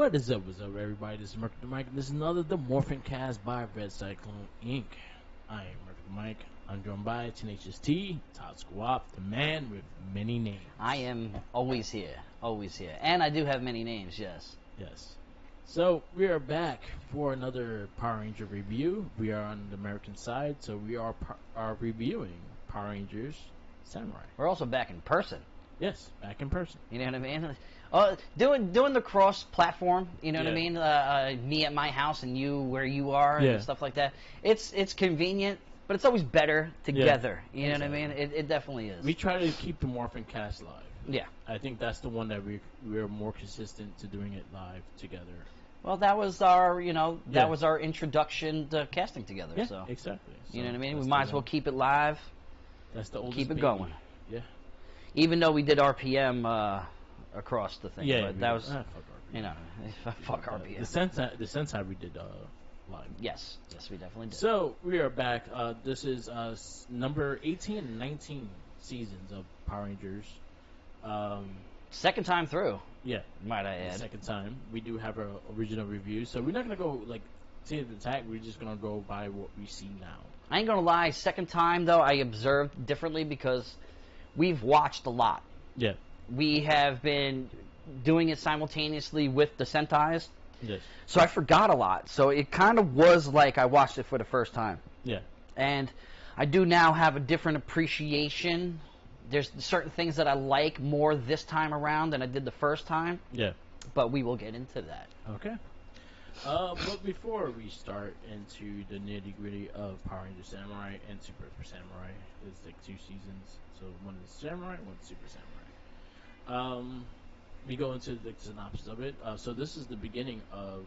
What is up, everybody? This is Murphy the Mike, and this is another The MorphinCast by Red Cyclone Inc. I am Murphy the Mike. I'm joined by Tenacious T, Todd Squap, the man with many names. I am always here. And I do have many names, yes. Yes. So, we are back for another Power Ranger review. We are on the American side, so we are reviewing Power Rangers Samurai. We're also back in person. Yes, back in person. You know what I mean? Doing the cross-platform, you know what I mean? Me at my house and you where you are and stuff like that. It's convenient, but it's always better together. You know what I mean? It definitely is. We try to keep the MorphinCast live. Yeah. I think that's the one that we're more consistent to doing it live together. Well, that was our, that was our introduction to casting together. Yeah, so exactly. So you know what I mean? We might as well keep it live. That's the oldest keep it baby. going. Yeah. Even though we did RPM across the thing, but that was, fuck RPM. Fuck RPM. The Sentai we did live. Yes, we definitely did. So we are back. This is number 18 and 19 seasons of Power Rangers. Second time through. Yeah, might I add. Second time. We do have our original review, so we're not gonna go like to the tag. We're just gonna go by what we see now. I ain't gonna lie. Second time though, I observed differently because we've watched a lot. Yeah. We have been doing it simultaneously with the Sentais. Yes. So I forgot a lot. So it kind of was like I watched it for the first time. Yeah. And I do now have a different appreciation. There's certain things that I like more this time around than I did the first time. Yeah. But we will get into that. Okay. But before we start into the nitty-gritty of Power Rangers Samurai and Super Samurai, it's like 2 seasons. So one is Samurai, one is Super Samurai. We go into the synopsis of it. So this is the beginning of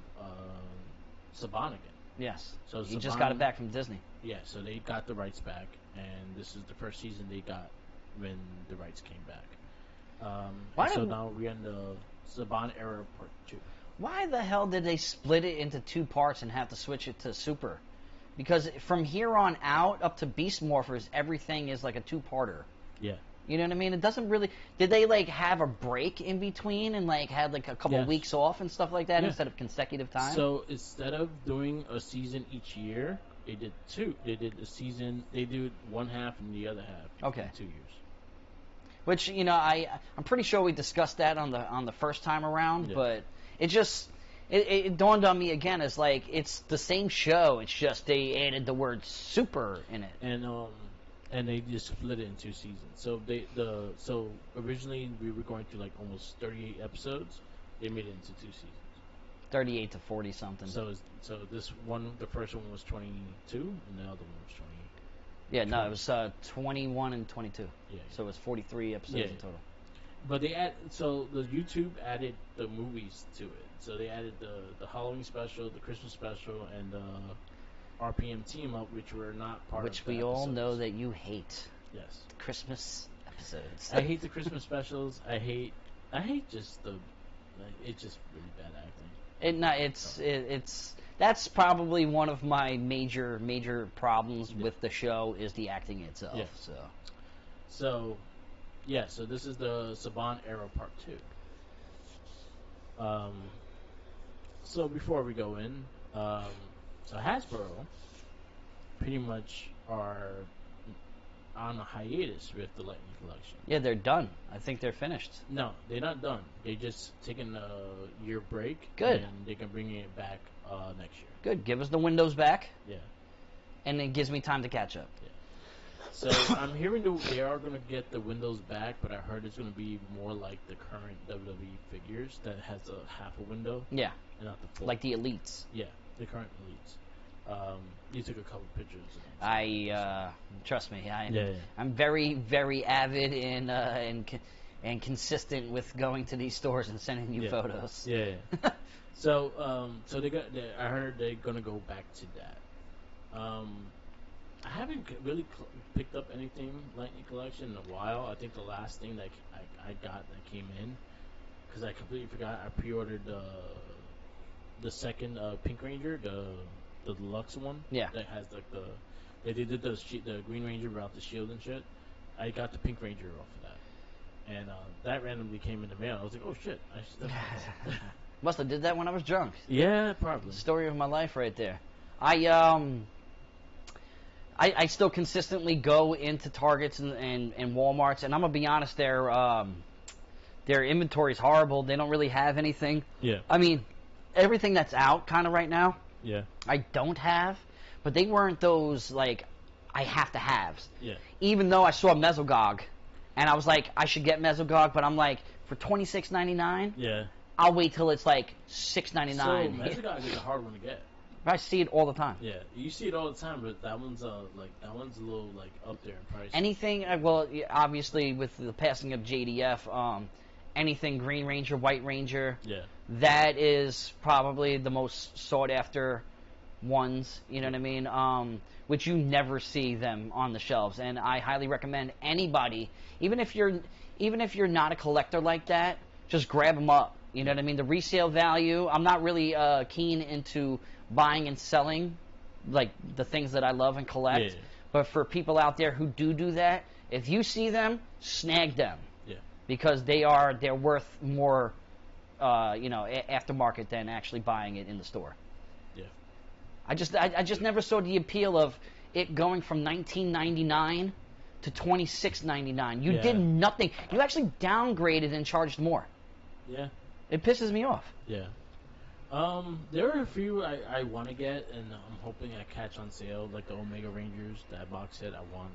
Saban again. Yes. So you just got it back from Disney. Yeah, so they got the rights back, and this is the first season they got when the rights came back. So now we're in the Saban era part 2. Why the hell did they split it into 2 parts and have to switch it to Super? Because from here on out, up to Beast Morphers, everything is like a 2-parter. Yeah. You know what I mean? It doesn't really... Did they, like, have a break in between and, like, had, like, a couple weeks off and stuff like that instead of consecutive time? So instead of doing a season each year, they did 2. They did a season... They did one half and the other half. Okay. 2 years. Which, I'm pretty sure we discussed that on the first time around, but it just... It dawned on me again as, like, it's the same show. It's just they added the word super in it. And they just split it in 2 seasons. So so originally we were going to like almost 38 episodes. They made it into 2 seasons. 38 to 40 something. So this one, the first one was 22, and the other one was 20. Yeah, 20. No, it was 21 and 22. Yeah. So it was 43 episodes in total. But the YouTube added the movies to it. So they added the Halloween special, the Christmas special, and the RPM team up, which were not part of the Which we all know that you hate. Yes. The Christmas episodes. I hate the Christmas specials. I hate just it's just really bad acting. That's probably one of my major problems with the show is the acting itself. Yeah. So this is the Saban era part 2. So before we go in, so Hasbro pretty much are on a hiatus with the Lightning Collection. Yeah, they're done. I think they're finished. No, they're not done. They're just taking a year break. Good. And they can bring it back next year. Good. Give us the windows back. Yeah. And it gives me time to catch up. Yeah. So I'm hearing they are going to get the windows back, but I heard it's going to be more like the current WWE figures that has a half a window. Yeah. And not the full. Like the Elites. Yeah, the current Elites. You took a couple pictures. Trust me, I'm very, very avid and consistent with going to these stores and sending you photos. Yeah. So I heard they're gonna go back to that. I haven't really picked up anything Lightning Collection in a while. I think the last thing that I got that came in, because I completely forgot, I pre-ordered the second Pink Ranger, the deluxe one. Yeah. That has like they did the Green Ranger without the shield and shit. I got the Pink Ranger off of that, and that randomly came in the mail. I was like, oh shit, I should. Must have did that when I was drunk. Yeah, probably. Story of my life right there. I still consistently go into Targets and Walmarts, and I'm gonna be honest, their inventory is horrible. They don't really have anything. Yeah. I mean, everything that's out kind of right now. Yeah. I don't have, but they weren't those like I have to haves. Yeah. Even though I saw Mesogog, and I was like, I should get Mesogog, but I'm like, for $26.99. Yeah. I'll wait till it's like $6.99. So Mesogog is a hard one to get. I see it all the time. Yeah, you see it all the time, but that one's a little like up there in price. Anything, well, obviously with the passing of JDF, anything Green Ranger, White Ranger, yeah, that is probably the most sought after ones. You know what I mean? Which you never see them on the shelves, and I highly recommend anybody, even if you're not a collector like that, just grab them up. You know what I mean? The resale value. I'm not really keen into buying and selling like the things that I love and collect. Yeah. But for people out there who do that, if you see them, snag them. Yeah. Because they're worth more, aftermarket than actually buying it in the store. Yeah. I just never saw the appeal of it going from $19.99 to $26.99. You did nothing. You actually downgraded and charged more. Yeah. It pisses me off. Yeah. There are a few I want to get, and I'm hoping I catch on sale, like the Omega Rangers, that box set I want.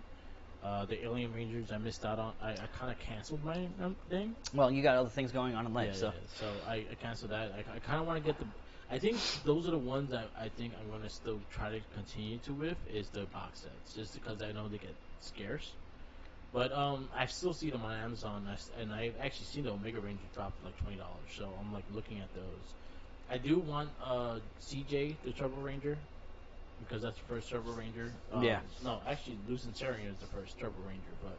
The Alien Rangers I missed out on. I kind of canceled my thing. Well, you got other things going on in life, so. Yeah. So I canceled that. I kind of want to get the. I think those are the ones that I think I'm going to still try to continue to with is the box sets, just because I know they get scarce. But I still see them on Amazon, and I've actually seen the Omega Ranger drop for like $20. So I'm like looking at those. I do want CJ, the Turbo Ranger, because that's the first Turbo Ranger. Yeah. No, actually, Lucentarian is the first Turbo Ranger, but.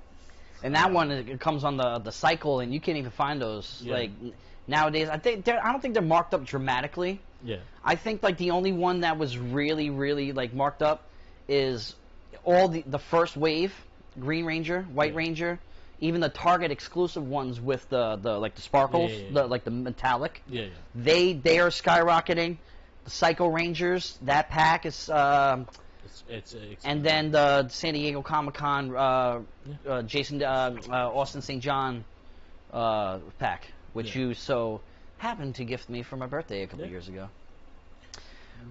And that one it comes on the cycle, and you can't even find those like nowadays. I don't think they're marked up dramatically. Yeah. I think like the only one that was really really like marked up is all the first wave. Green Ranger, White Ranger, even the Target exclusive ones with the like the sparkles, the metallic. Yeah. They are skyrocketing. The Psycho Rangers, that pack is it's and then the San Diego Comic-Con Jason Austin St. John pack, which you so happened to gift me for my birthday a couple years ago.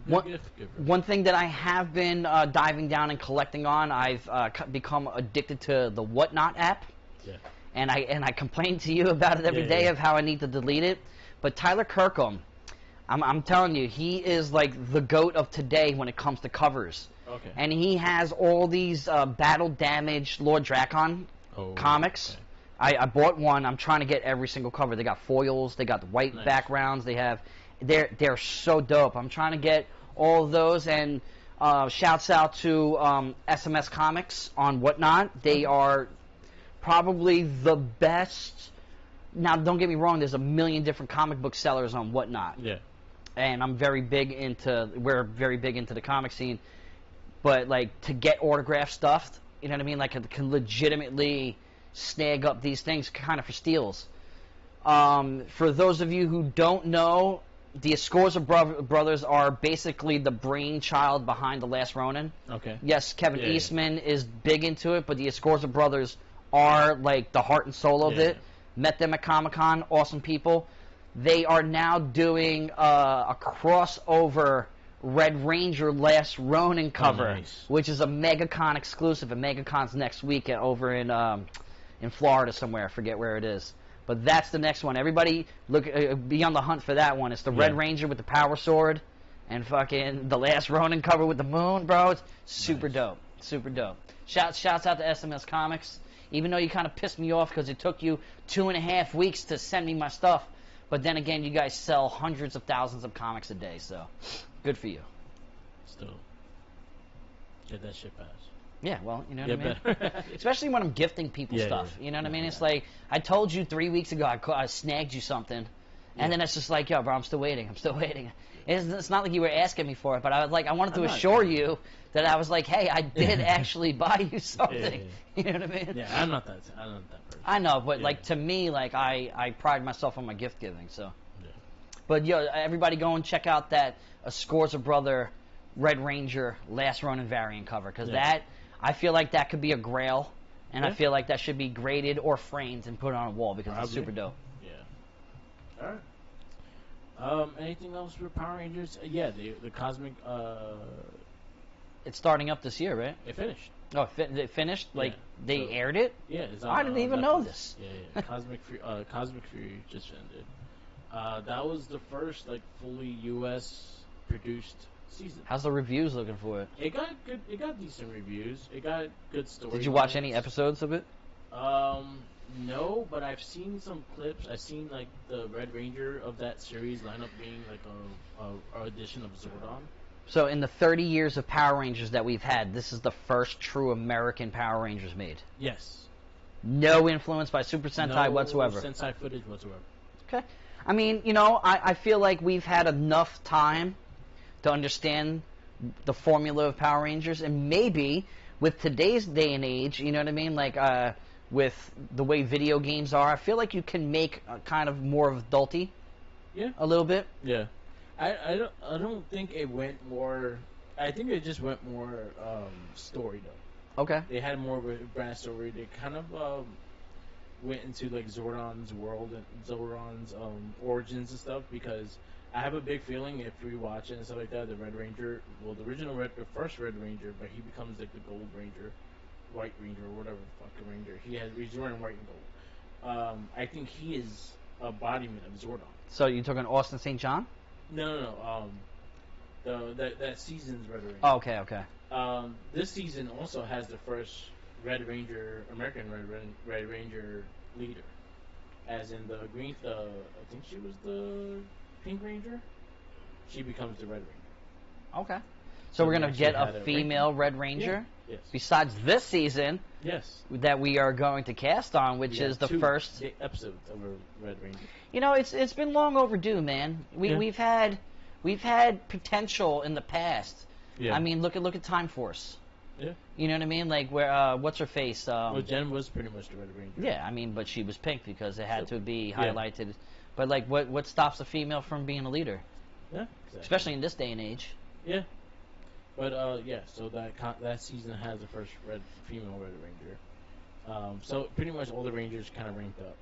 One thing that I have been diving down and collecting on, I've become addicted to the Whatnot app. Yeah. And I complain to you about it every day of how I need to delete it. But Tyler Kirkham, I'm telling you, he is like the GOAT of today when it comes to covers. Okay. And he has all these battle damaged Lord Drakon comics. Okay. I bought one. I'm trying to get every single cover. They got foils. They got the white backgrounds. They have. They're so dope. I'm trying to get all of those, and shouts out to SMS Comics on Whatnot. They are probably the best. Now, don't get me wrong. There's a million different comic book sellers on Whatnot. Yeah. And we're very big into the comic scene. But like to get autographed stuff, you know what I mean? Like can legitimately snag up these things kind of for steals. For those of you who don't know, the Escorza brothers are basically the brainchild behind The Last Ronin. Okay. Yes, Kevin Eastman is big into it, but the Escorza brothers are like the heart and soul of it. Met them at Comic-Con, awesome people. They are now doing a crossover Red Ranger Last Ronin cover, which is a MegaCon exclusive, and MegaCon's next week over in Florida somewhere. I forget where it is. But that's the next one. Everybody be on the hunt for that one. It's the Red Ranger with the power sword and fucking the Last Ronin cover with the moon, bro. It's super dope. Super dope. Shouts out to SMS Comics. Even though you kind of pissed me off because it took you 2.5 weeks to send me my stuff. But then again, you guys sell hundreds of thousands of comics a day, so good for you. Still. Get that shit fast. Yeah, well, you know what I mean? Especially when I'm gifting people stuff. You know what I mean? It's like, I told you 3 weeks ago I snagged you something, and then it's just like, yo, bro, I'm still waiting. It's not like you were asking me for it, but I was like, I wanted to assure you that I was like, hey, I did actually buy you something. You know what I mean? Yeah, I'm not that person. I know, but like to me, like I pride myself on my gift giving, so. But yo, everybody go and check out that Scorza Brother Red Ranger Last Ronin variant cover, because that, I feel like that could be a grail, and I feel like that should be graded or framed and put on a wall because it's super dope. Yeah. All right. Anything else for Power Rangers? Yeah, the Cosmic. It's starting up this year, right? It finished. Oh, it finished? Like, they aired it? Yeah, it's on, I didn't even know this. Yeah. Cosmic Fury just ended. That was the first like fully U.S. produced season. How's the reviews looking for it? It got good. It got decent reviews. It got good stories. Did you watch any episodes of it? No, but I've seen some clips. I've seen like the Red Ranger of that series line up being like a edition of Zordon. So in the 30 years of Power Rangers that we've had, this is the first true American Power Rangers made. Yes. No influence by Super Sentai whatsoever. No Sentai footage whatsoever. Okay. I mean, I feel like we've had enough time to understand the formula of Power Rangers, and maybe with today's day and age, you know what I mean? Like, with the way video games are, I feel like you can make a kind of more of adulty. Yeah. A little bit. Yeah. I don't think it went more. I think it just went more story though. Okay. They had more of a brand story. They kind of went into like Zordon's world and Zordon's origins and stuff, because I have a big feeling if we watch it and stuff like that, the Red Ranger, well, the first Red Ranger, but he becomes like the Gold Ranger, White Ranger, or whatever fucking Ranger. He's wearing white and gold. I think he is a embodiment of Zordon. So you talking Austin St. John? No. That season's Red Ranger. Oh, okay. This season also has the first Red Ranger, American Red Ranger leader, as in the green. I think she was the Pink Ranger. She becomes the Red Ranger. Okay. So we're gonna get a female Red Ranger. Yes. Besides this season. Yes. That we are going to cast on, which is the first episode of a Red Ranger. It's been long overdue, man. We've had potential in the past. Yeah. I mean, look at Time Force. Yeah. You know what I mean? Like where what's her face? Well, Jen was pretty much the Red Ranger. Yeah, I mean, but she was pink because it had to be highlighted. But like, what stops a female from being a leader? Yeah. Exactly. Especially in this day and age. Yeah. But so that season has the first female Red Ranger. So pretty much all the Rangers kind of ranked up,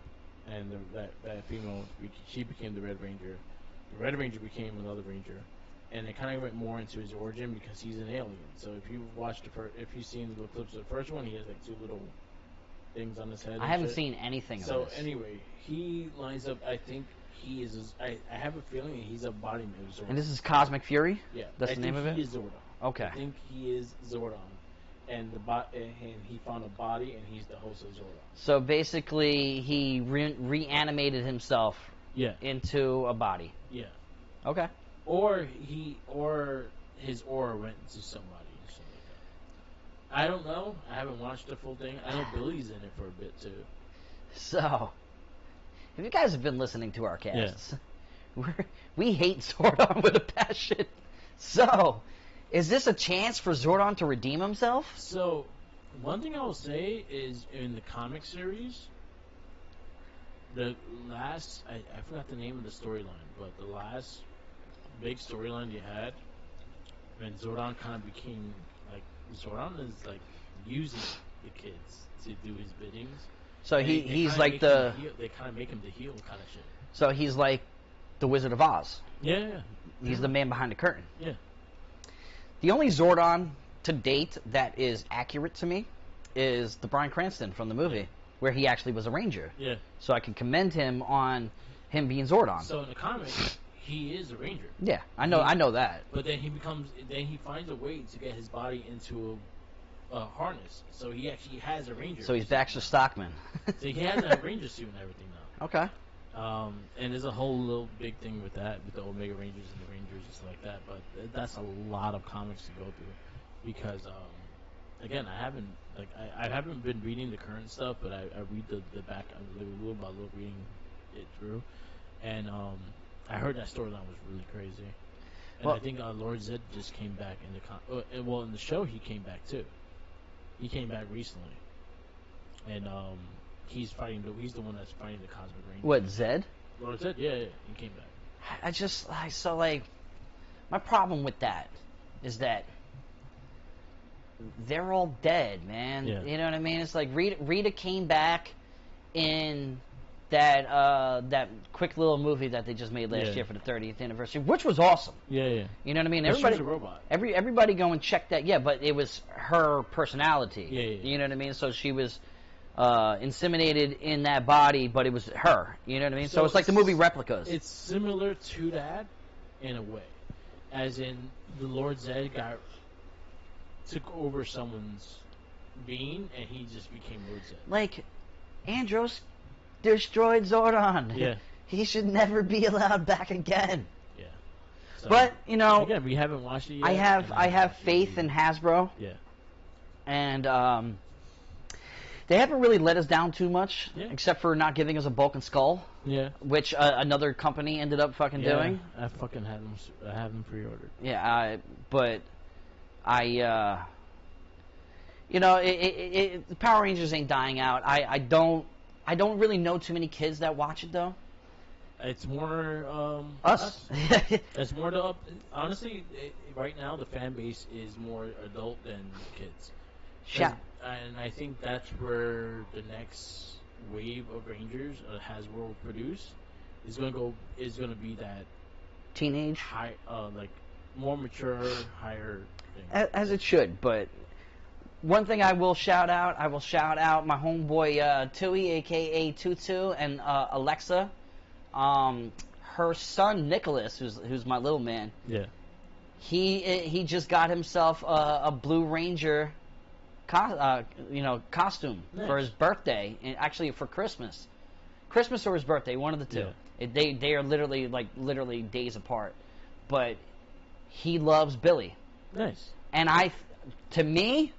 and that female, she became the Red Ranger. The Red Ranger became another Ranger, and it kind of went more into his origin because he's an alien. So if you watched if you've seen the clips of the first one, he has like two little things on his head. I haven't seen anything of this. So anyway, he lines up. I think he is. I have a feeling he's a embodiment of Zordon. And this is Cosmic Fury. Yeah, that's the name of it. He is Zordon. Okay. I think he is Zordon, and and he found a body, and he's the host of Zordon. So basically, he reanimated himself. Yeah. Into a body. Yeah. Okay. Or his aura went into somebody or something like that. I don't know. I haven't watched the full thing. I know Billy's in it for a bit too. So, if you guys have been listening to our casts, we hate Zordon with a passion. So, is this a chance for Zordon to redeem himself? So, one thing I will say is in the comic series, the last, I forgot the name of the storyline, but the last big storyline you had, when Zordon kind of became, like, Zordon is, like, using the kids to do his biddings. So he's like the... They kind of make him the heel kind of shit. So he's like the Wizard of Oz. Yeah. He's the man behind the curtain. Yeah. The only Zordon to date that is accurate to me is the Bryan Cranston from the movie, where he actually was a ranger. Yeah. So I can commend him on him being Zordon. So in the comics, he is a ranger. Yeah, I know that. But then he finds a way to get his body into a harness. So he actually has a ranger. So he's Baxter Stockman. So he has a ranger suit and everything now. Okay. And there's a whole little big thing with that, with the Omega Rangers and the Rangers and stuff like that. But that's a lot of comics to go through, because again, I haven't been reading the current stuff, but I read the back little by little, reading it through, and I heard that storyline was really crazy. And I think Lord Zed just came back in the in the show he came back too. He came back recently, and he's the one that's fighting the Cosmic Ranger. What, Zed? Lord Zed, yeah, he came back. so like my problem with that is that they're all dead, man. Yeah. You know what I mean? It's like Rita came back in that quick little movie that they just made last year for the 30th anniversary, which was awesome. Yeah. You know what I mean? But Everybody, she was a robot. Everybody go and check that. Yeah, but it was her personality. Yeah. You know what I mean? So she was inseminated in that body, but it was her. You know what I mean? So it's like the movie Replicas. It's similar to that in a way, as in the Lord Zed took over someone's being, and he just became Lord Zed. Like Andros destroyed Zordon. Yeah. He should never be allowed back again. Yeah. So, but again, we haven't watched it yet. I have faith in Hasbro. Yeah. And they haven't really let us down too much, except for not giving us a Bulk and Skull. Yeah. Which another company ended up fucking doing. I fucking have them pre-ordered. Yeah, but you know, Power Rangers ain't dying out. I don't really know too many kids that watch it though. It's more us. It's more the honestly. Right now, the fan base is more adult than kids. Yeah. And I think that's where the next wave of Rangers Hasbro produce is going to be that teenage, high, like more mature, higher thing. As it should, but. One thing I will shout out my homeboy Tui, aka Tutu, and Alexa. Her son Nicholas, who's my little man. Yeah. He just got himself a Blue Ranger, costume for his birthday, and actually for Christmas or his birthday, one of the two. Yeah. They are literally days apart, but he loves Billy. Nice. And to me.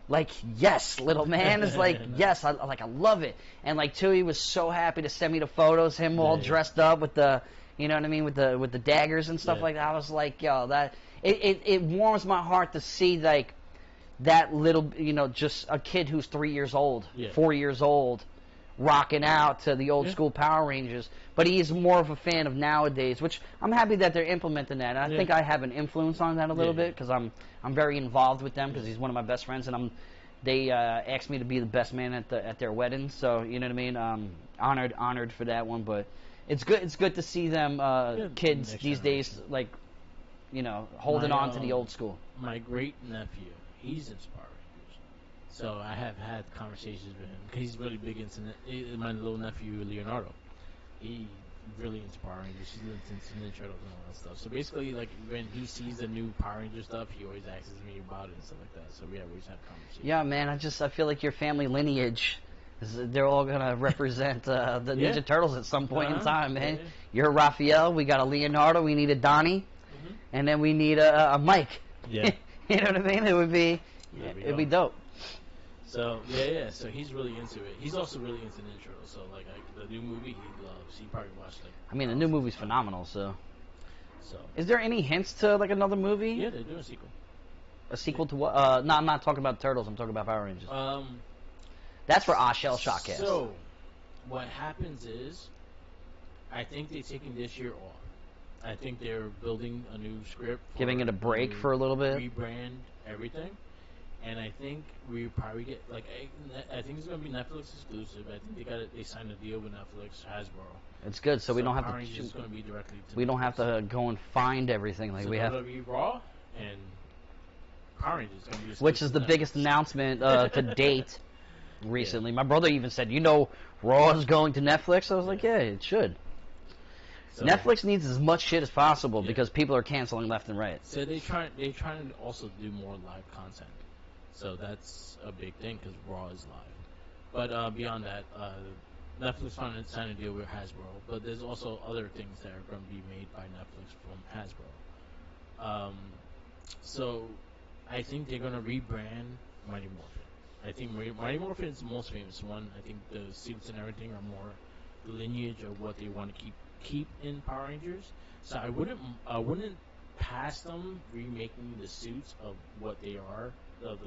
Like, yes, little man is like, yes, I love it. And like Tui was so happy to send me the photos, him all dressed up with the, you know what I mean, with the daggers and stuff like that. I was like, yo, that it warms my heart to see like that little, you know, just a kid who's 3 years old, 4 years old, rocking out to the old school Power Rangers. But he's more of a fan of nowadays, which I'm happy that they're implementing that. And I think I have an influence on that a little bit because I'm very involved with them because he's one of my best friends, and they asked me to be the best man at their wedding. So you know what I mean. Honored for that one. But it's good to see them kids these days, like, you know, holding on to the old school. My great nephew, he's into Power Rangers, so I have had conversations with him because he's really big into my little nephew Leonardo. He really into Power Rangers. He's into Ninja Turtles and all that stuff. So basically, like when he sees the new Power Ranger stuff, he always asks me about it and stuff like that. So we always have conversations. Yeah, man. I feel like your family lineage, they're all gonna represent the Ninja Turtles at some point in time, man. Yeah. You're Raphael. We got a Leonardo. We need a Donnie, and then we need a Mike. Yeah. You know what I mean? It would be, it'd be dope. So so he's really into it. He's also really into Ninja Turtles. So like the new movie he loves. He probably watched like. I mean, the new movie's phenomenal. So, is there any hints to like another movie? Yeah, they're doing a sequel. A sequel to what? No, I'm not talking about Turtles. I'm talking about Power Rangers. That's for Shell Shockcast. So, what happens is, I think they're taking this year off. I think they're building a new script, giving it a break for a little bit, rebrand everything. And I think we probably get like I think it's gonna be Netflix exclusive. I think they signed a deal with Netflix, Hasbro. It's good, so we don't have Power to. Rangers is gonna be directly to we don't have to go and find everything like so we have. WWE Raw and Power Rangers is gonna be which is the biggest announcement to date recently. My brother even said, "You know, Raw is going to Netflix." I was like, "Yeah, it should." So, Netflix needs as much shit as possible because people are canceling left and right. So they're trying to also do more live content. So that's a big thing because Raw is live. But beyond that, Netflix signed a deal with Hasbro. But there's also other things that are going to be made by Netflix from Hasbro. So I think they're going to rebrand Mighty Morphin. I think Mighty Morphin is the most famous one. I think the suits and everything are more the lineage of what they want to keep in Power Rangers. So I wouldn't pass them remaking the suits of what they are. The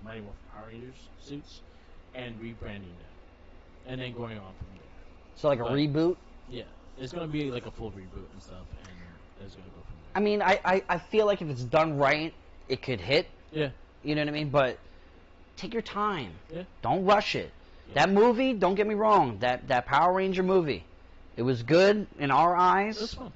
Mighty Morphin Power Rangers suits and rebranding them, and then going on from there. So like a reboot? Yeah. It's gonna be like a full reboot and stuff, and it's gonna go from I mean, I feel like if it's done right, it could hit. there. Yeah. You know what I mean? But take your time. Yeah. Don't rush it. Yeah. That movie, don't get me wrong, that Power Ranger movie, it was good in our eyes. It was fun.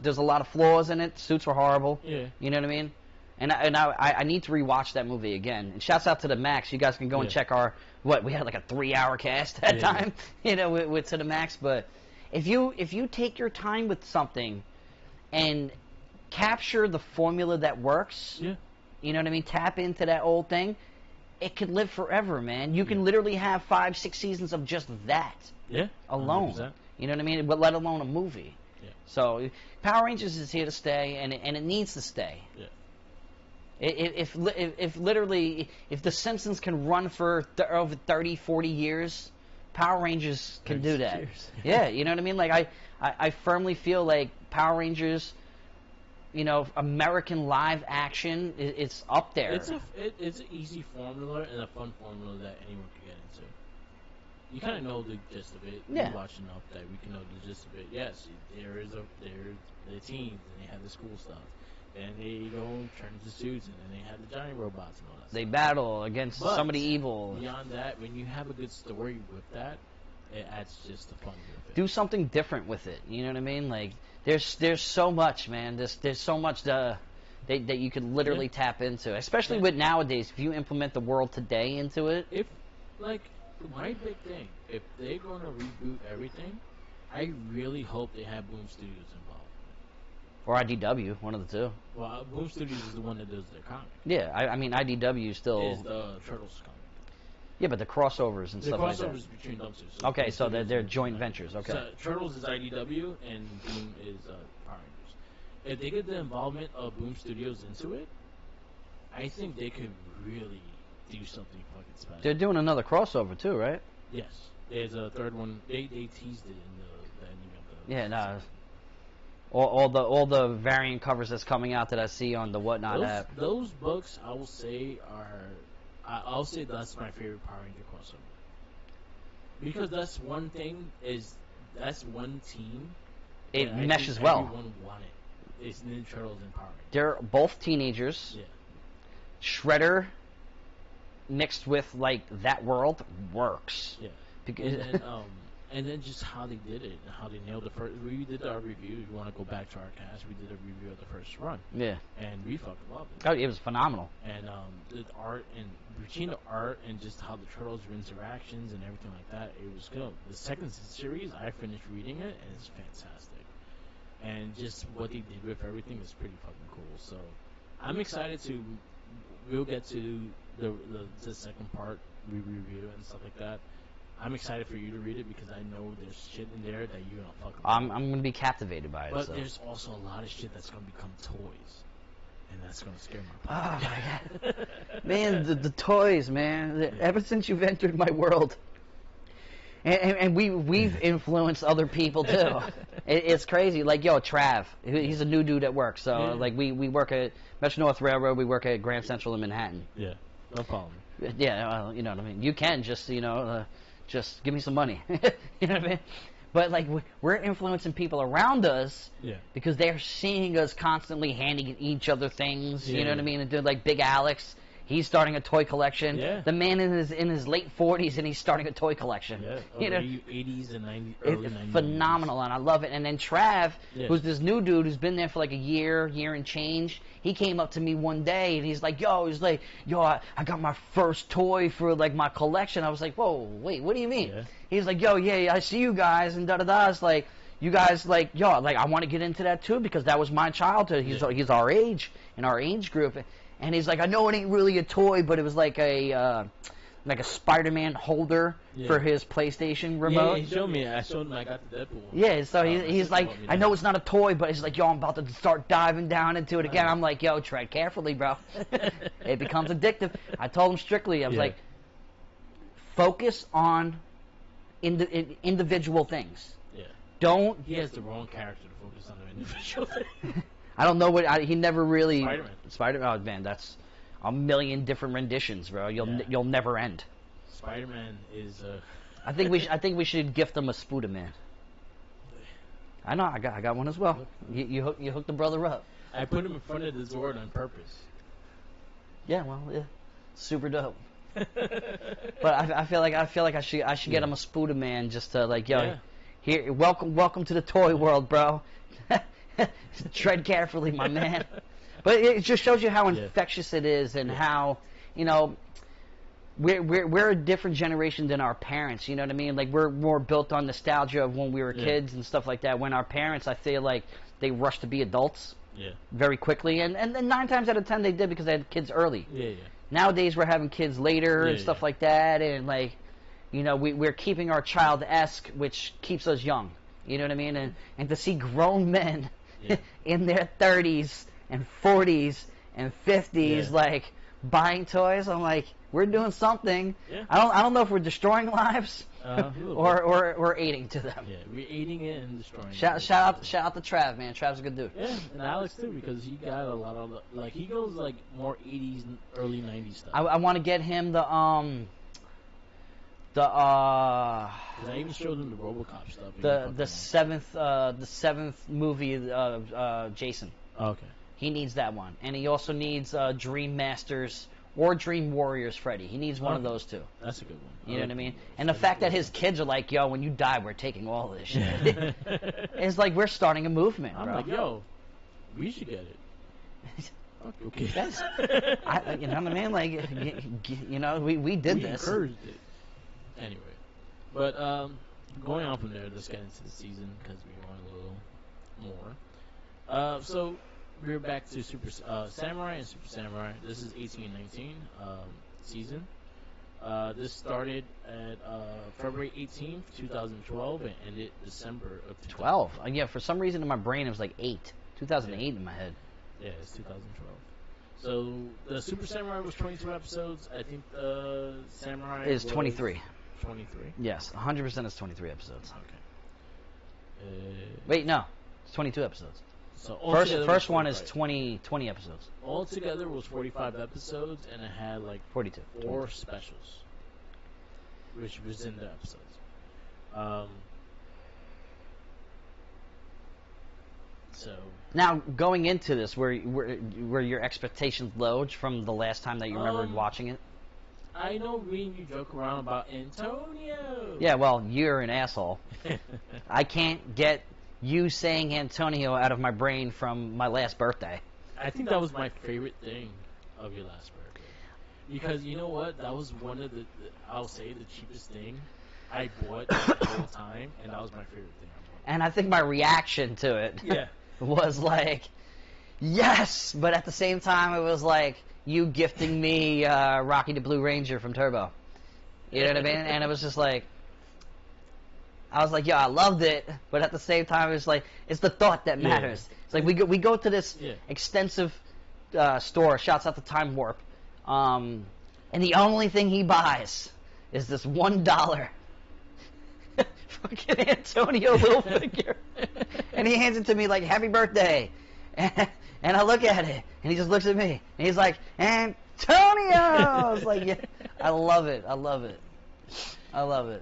There's a lot of flaws in it. Suits were horrible. Yeah. You know what I mean? And I need to rewatch that movie again. And shouts out to the Max. You guys can go and check our we had like a 3-hour cast that time. You know, with to the Max. But if you take your time with something and capture the formula that works, you know what I mean? Tap into that old thing. It can live forever, man. You can literally have 5-6 seasons of just that. Yeah. Alone. 100%. You know what I mean? But let alone a movie. Yeah. So Power Rangers is here to stay, and it needs to stay. Yeah. If literally if the Simpsons can run for over 30, 40 years, Power Rangers can do that. Years. Yeah, you know what I mean? Like I firmly feel like Power Rangers, you know, American live action, it's up there. It's an easy formula and a fun formula that anyone can get into. You kind of know the gist of it. Yeah. We watch enough that we can know the gist of it. Yes, there's the teens and they have the school stuff. Then they go turn into suits, and then they have the giant robots and all that. They battle against somebody evil. Beyond that, when you have a good story with that, it adds just the fun with it. Do something different with it. You know what I mean? Like there's so much, man. There's so much that you could literally tap into, especially with nowadays. If you implement the world today into it, if like my big thing, if they're going to reboot everything, I really hope they have Boom Studios involved. Or IDW, one of the two. Well, Boom Studios is the one that does their comic. Yeah, I mean IDW still is the Turtles comic. Yeah, but the crossovers and stuff like that. The crossovers between them two. Okay, so they're joint ventures. Okay. So Turtles is IDW and Boom is Power Rangers. If they get the involvement of Boom Studios into it, I think they could really do something fucking special. They're doing another crossover too, right? Yes. There's a third one. They teased it in the ending of the. Yeah, no. All the variant covers that's coming out that I see on the Whatnot app. Those books, I will say, I'll say that's my favorite Power Ranger crossover. Because that's one thing that's one team. It meshes well. Everyone wanted. It's Ninja Turtles and Power Rangers. They're both teenagers. Yeah. Shredder mixed with like that world works. Yeah. Because and then just how they did it, and how they nailed the first. We did our review. If you want to go back to our cast, we did a review of the first run. Yeah. And we fucking loved it. Oh, it was phenomenal. And the art and between the art and just how the Turtles' interactions and everything like that, it was good. The second series, I finished reading it, and it's fantastic. And just what they did with everything is pretty fucking cool. So I'm excited to. We'll get to the second part, we review and stuff like that. I'm excited for you to read it because I know there's shit in there that you're gonna fucking. I'm gonna be captivated by it. But so. there's also a lot of shit that's gonna become toys, and that's gonna scare my. Oh my god, man, the toys, man. Ever since you've entered my world, and we've influenced other people too. It's crazy. Like Trav, he's a new dude at work. So like we work at Metro North Railroad. We work at Grand Central in Manhattan. Yeah, no problem. Yeah, well, you know what I mean. You can just just give me some money. You know what I mean? But like we're influencing people around us because they're seeing us constantly handing each other things. You know what I mean? And do like Big Alex. He's starting a toy collection. Yeah. The man in his late 40s and he's starting a toy collection. Yeah. You know, 80s and 90s, early 90s. Phenomenal, and I love it. And then Trav, who's this new dude who's been there for like a year and change. He came up to me one day and he's like, yo, I got my first toy for like my collection. I was like, whoa, wait, what do you mean? Yeah. He's like, yo, yeah, I see you guys and da-da-da. It's like, you guys like, yo, like I want to get into that too because that was my childhood. He's our age, in our age group. And he's like, I know it ain't really a toy, but it was like a Spider-Man holder for his PlayStation remote. Yeah, he showed me. I showed him. I got the Deadpool. Yeah, so he's like, I know it's not a toy, but he's like, yo, I'm about to start diving down into it again. I'm like, yo, tread carefully, bro. It becomes addictive. I told him strictly, I was like, focus on individual things. Yeah. Don't. He has the wrong character to focus on the individual thing. I don't know what he never really. Spider-Man. Oh man, that's a million different renditions, bro. You'll never end. Spider-Man is. I think we should gift him a Spooderman. I know. I got one as well. You hooked the brother up. I put him in front of the Zord on purpose. Yeah, well, yeah, super dope. But I feel like I should get him a Spooder Man just to like, yo, here, welcome to the toy world, bro. Tread carefully, my man. But it just shows you how infectious it is, and how, you know, we're a different generation than our parents. You know what I mean? Like, we're more built on nostalgia of when we were kids and stuff like that. When our parents, I feel like they rushed to be adults very quickly, and then 9 times out of 10 they did because they had kids early. Nowadays we're having kids later and stuff like that, and like, you know, we're keeping our child-esque, which keeps us young. You know what I mean? And to see grown men in their 30s and 40s and 50s like buying toys, I'm like, we're doing something. I don't know if we're destroying lives or aiding to them. Yeah, we're aiding it and destroying it. Shout out to Trav, man. Trav's a good dude. Yeah, and Alex too, because he got a lot of like, he goes like more 80s, early 90s stuff. I want to get him the Because I even showed him the RoboCop stuff. The seventh movie of Jason. Okay. He needs that one, and he also needs Dream Masters or Dream Warriors Freddy. He needs one of those two. That's a good one. You know what I mean? And the fact that his kids are like, yo, when you die, we're taking all this shit. It's like we're starting a movement, bro. I'm like, yo, we should get it. Okay. You know what I mean? Like, you know, we did this. We encouraged it. Anyway. But going on from there, let's get into the season because we want a little more. So we're back to Super Samurai and Super Samurai. This is 18 and 19 season. This started at February 18th, 2012, and ended December of 12. Yeah, for some reason in my brain it was like 2008 in my head. Yeah, it's 2012. So the Super Samurai was 22 episodes. I think the Samurai is 23. 23. Yes, 100% is 23 episodes. Okay. Wait, no, it's 22 episodes. So first one is 20 episodes. Altogether was 45 episodes, and it had like 42. 4 specials, which was in the episodes. So now going into this, were your expectations low from the last time that you remembered watching it? I know me and you joke around about Antonio. Yeah, well, you're an asshole. I can't get you saying Antonio out of my brain from my last birthday. I think that was my favorite thing of your last birthday. Because you know what? That was one of the I'll say the cheapest thing I bought the whole time, and that was my favorite thing I bought. And I think my reaction to it was like, yes! But at the same time, it was like you gifting me Rocky the Blue Ranger from Turbo. You know what I mean? And it was just like, I was like, yeah, I loved it, but at the same time, it's like, it's the thought that matters. It's like we go to this extensive store, shouts out to Time Warp, and the only thing he buys is this $1 fucking Antonio little figure, and he hands it to me like, happy birthday, and I look at it, and he just looks at me, and he's like, Antonio! I was like, yeah, I love it. I love it.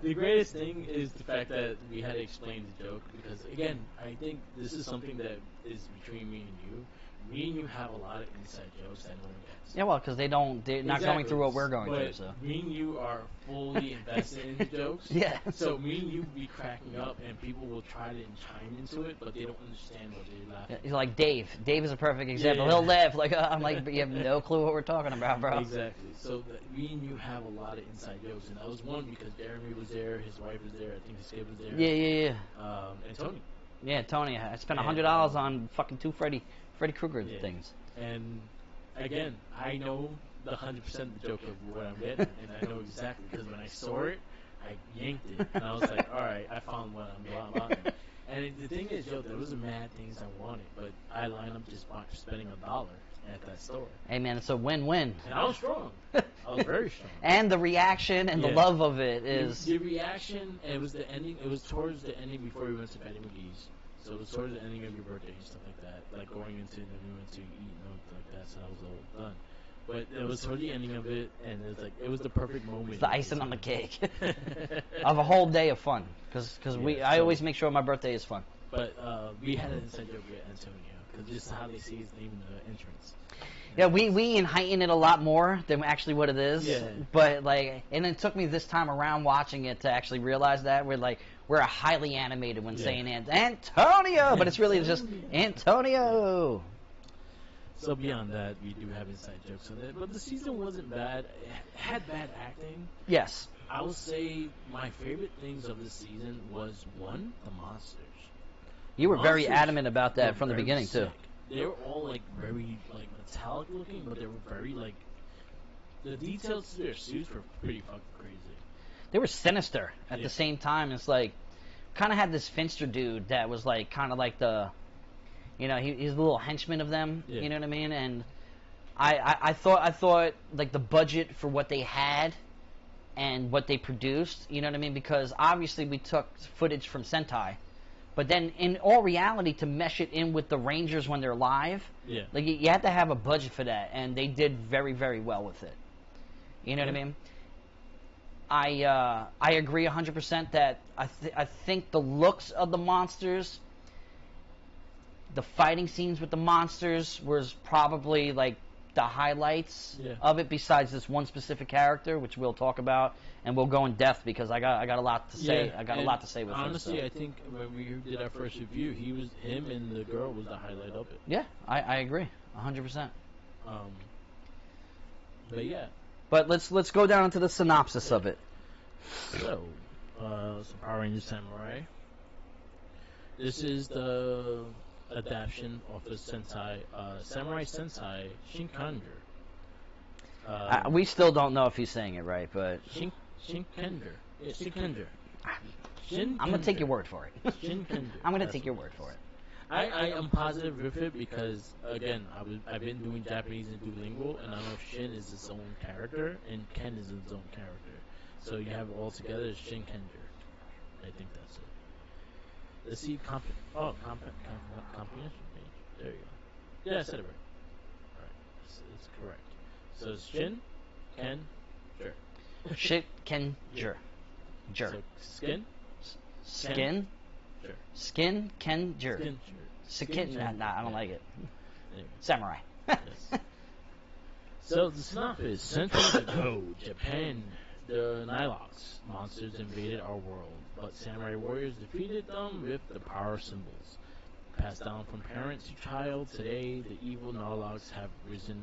The greatest thing is the fact that we had to explain the joke because, again, I think this is something that is between me and you. Me and you have a lot of inside jokes that no one gets. Yeah, well, because they're not going through what we're going through. So me and you are fully invested in the jokes. Yeah. So me and you be cracking up, and people will try to chime into it, but they don't understand what they're laughing. Yeah, like Dave. Dave is a perfect example. He'll laugh like I'm like, but you have no clue what we're talking about, bro. Exactly. So me and you have a lot of inside jokes, and that was one because Jeremy was there, his wife was there, I think his kid was there. Yeah. And Tony. Yeah, Tony. I spent $100 on fucking 2 Freddy Krueger things. And again, I know the 100% the joke of what I'm getting, and I know exactly because when I saw it, I yanked it, and I was like, all right, I found what I'm about. And the thing is, there was a mad things I wanted, but I lined up just spending $1 at that store. Hey man, it's a win-win. And I was strong. I was very strong. And the reaction and the love of it is the reaction. And it was the ending. It was towards the ending before we went to Betty McGee's. So it was towards the ending of your birthday and stuff like that, like going into then we went to eat and everything like that. So that was all done. But it was toward the ending of it, and it was like it was the perfect moment. It's the icing on the cake of a whole day of fun. Because I always make sure my birthday is fun. But we had an inside joke with Antonio because just how they say his name in the entrance. Yeah, we heighten it a lot more than actually what it is. Yeah. But like, and it took me this time around watching it to actually realize that we're highly animated when saying Antonio, but it's really just Antonio. So beyond that, we do have inside jokes on it, but the season wasn't bad. It had bad acting. Yes. I would say my favorite things of this season was one, the monsters. You were very adamant about that from the beginning sick. too. They were all like very like metallic looking, but they were very like the details to their suits were pretty fucking crazy. They were sinister at the same time. It's like kind of had this Finster dude that was like kind of like the, you know, he's the little henchman of them. You know what I mean? And I thought like the budget for what they had and what they produced. You know what I mean? Because obviously we took footage from Sentai. But then, in all reality, to mesh it in with the Rangers when they're live, like you have to have a budget for that, and they did very, very well with it. You know what I mean? I agree 100% that I think the looks of the monsters, the fighting scenes with the monsters, was probably like the highlights of it. Besides this one specific character, which we'll talk about. And we'll go in depth because I got a lot to say. Yeah, I got a lot to say with honestly, him. I think when we did our first review, him and the girl was the highlight of it. Yeah, I agree 100%. But yeah. But let's go down into the synopsis of it. So, some Power Rangers Samurai. This is the adaptation of the Sentai, Samurai Sentai Shinkanger. We still don't know if he's saying it right, but Shinkanger. Yeah, Shinkanger. I'm gonna take your word for it. Shinkanger. I'm gonna take your word for it. I am positive with it because again I've been doing Japanese and Duolingo, and I know Shin is his own character and Ken is his own character. So you have it all together as Shinkanger. I think that's it. Let's see comprehension page. There you go. Yeah, I said it right. Alright, it's correct. So it's Shin, Ken, Jur. Shit, Ken, Jur. Jur. So skin, Skin, Jur. Skin, Ken, Jur. Skin, Jur. Skin, nah, I don't like it. Anyway. Samurai. Yes. So the synopsis: centuries ago, Japan, the Nilox monsters invaded our world, but samurai warriors defeated them with the power symbols. Passed down from parent to child, today the evil Nilox have risen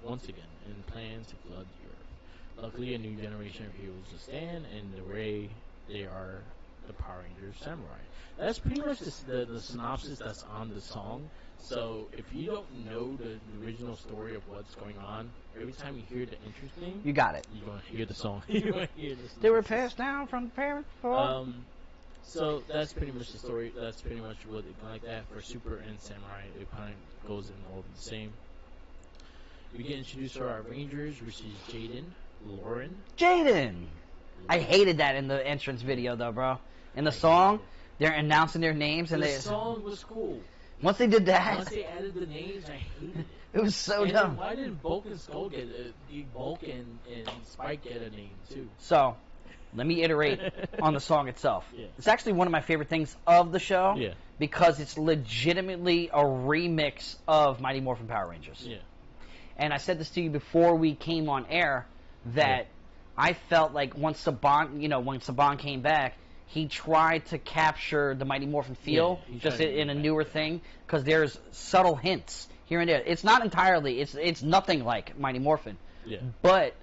once again, and plan to flood the earth. Luckily, a new generation of heroes will stand, and the way they are the Power Rangers Samurai. That's pretty much the synopsis that's on the song. So if you don't know the original story of what's going on, every time you hear the intro theme, You got it. you're gonna hear the song. You're gonna hear the They were synopsis. passed down from parents before. So that's pretty much the story. That's pretty much what it like that for Super and Samurai. It kind of goes in all the same. We get introduced to our Rangers, which is Jaden, Lauren. Jaden! I hated that in the entrance video, though, bro. In the song, they're announcing their names, and The song was cool. once they did that, Once they added the names, I hated it. it was so And dumb. then why didn't Bulk and Skull get Bulk and Spike get a name too? So, let me iterate on the song itself. Yeah. It's actually one of my favorite things of the show Yeah. because it's legitimately a remix of Mighty Morphin Power Rangers. Yeah. And I said this to you before we came on air that I felt like when Saban came back, he tried to capture the Mighty Morphin feel just in a newer thing because there's subtle hints here and there. It's not entirely, it's nothing like Mighty Morphin. Yeah. But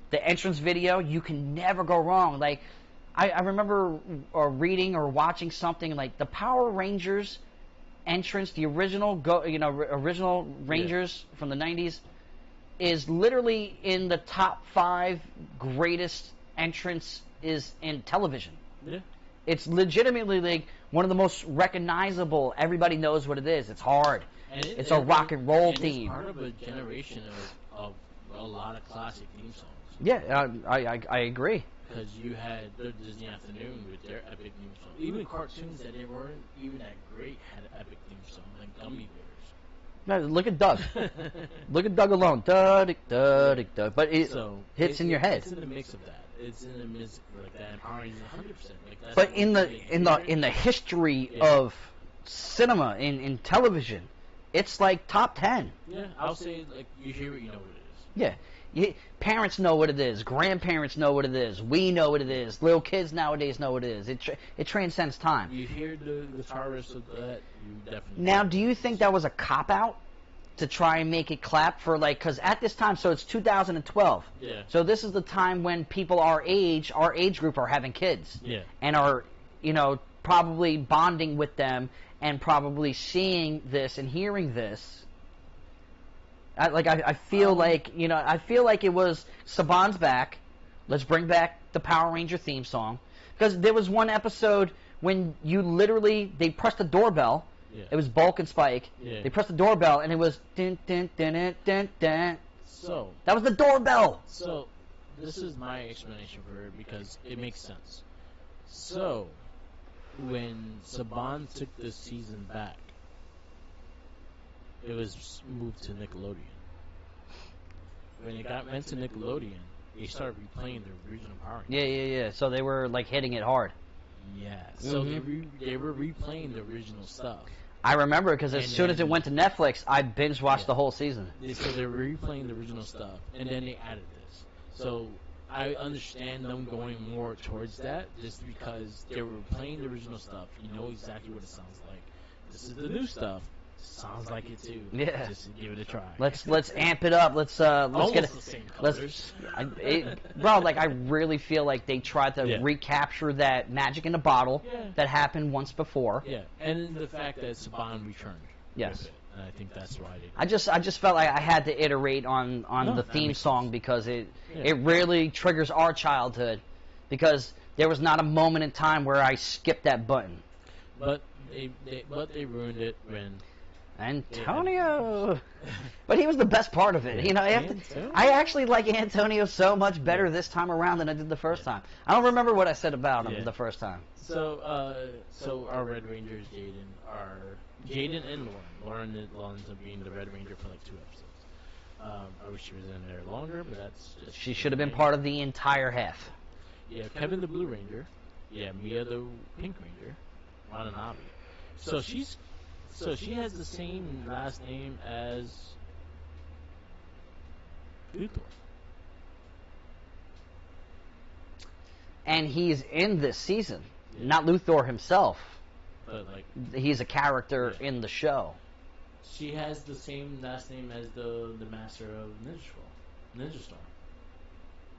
the entrance video, you can never go wrong. Like, I remember reading or watching something like the Power Rangers entrance, the original original Rangers from the 90s, is literally in the top 5 greatest entrance is in television. Yeah. It's legitimately like one of the most recognizable. Everybody knows what it is. It's hard. It's a rock and roll theme. It's part of a generation of a lot of classic theme songs. Yeah, I agree. Because you had the Disney Afternoon with their epic theme song. Even cartoons that they weren't even that great had an epic theme song, like Gummy Bears. No, look at Doug. Look at Doug alone. But it hits in your head. It's in the mix of that. it's in the midst like that. And Power Rangers 100%. Like that's But the in only the thing they in the hear. in the history Yeah. of cinema in television, it's like top 10. Yeah, I'll say like you hear it, you know what it is. Yeah. Parents know what it is. Grandparents know what it is. We know what it is. Little kids nowadays know what it is. It transcends time. You hear the guitarist of that, you definitely. Now, know do what you it think is. that was a cop out to try and make it clap for like? Because at this time, so it's 2012. Yeah. So this is the time when people our age group, are having kids. Yeah. And are probably bonding with them and probably seeing this and hearing this. I feel I feel like it was Saban's back. Let's bring back the Power Ranger theme song, because there was one episode when they pressed the doorbell. Yeah. It was Bulk and Spike. Yeah. They pressed the doorbell and it was dun dun dun dun dun dun. So That was the doorbell. So this is my explanation for it because it makes sense. So when Saban took this season back, it was moved to Nickelodeon. When it went to Nickelodeon, they started replaying the original Power Rangers. Yeah. So they were like hitting it hard. Yeah. So they were replaying the original stuff. I remember because as soon as it went to Netflix, I binge watched the whole season. So they were replaying the original stuff, and then they added this. So I understand them going more towards that, just because they were playing the original stuff. You know exactly what it sounds like. This is the new stuff. Sounds like it too. Yeah. Just give it a try. Let's amp it up. Let's Almost get it. the same colors. Bro, like I really feel like they tried to recapture that magic in the bottle that happened once before. Yeah, and the fact that Saban returned. Yes. With it, and I think that's why they. I just felt like I had to iterate on the that theme makes song because it really triggers our childhood, because there was not a moment in time where I skipped that button. But they ruined it when. Antonio, but he was the best part of it. You know, I actually like Antonio so much better this time around than I did the first time. I don't remember what I said about him the first time. So our Red Rangers, Jaden and Lauren. Lauren ends up being the Red Ranger for like 2 episodes. I wish she was in there longer, but that's just. She should have been part of the entire half. Yeah, Kevin the Blue Ranger. Yeah, Mia the Pink Ranger. Watanabe. So she has the same last name as Luthor. And he's in this season, not Luthor himself. But like he's a character in the show. She has the same last name as the master of Ninja Storm.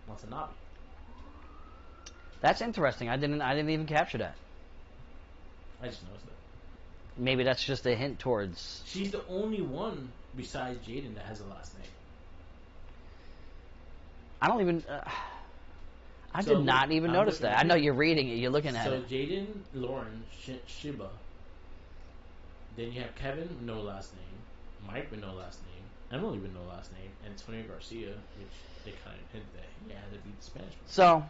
Watanabe. That's interesting. I didn't even capture that. I just noticed that. Maybe that's just a hint towards. She's the only one besides Jaden that has a last name. I don't even. I did not even notice that. I know you're reading it. You're looking at it. So Jaden, Lauren, Shiba. Then you have Kevin with no last name, Mike with no last name, Emily with no last name, and Antonio Garcia, which they kind of hinted that he had to be the Spanish one. So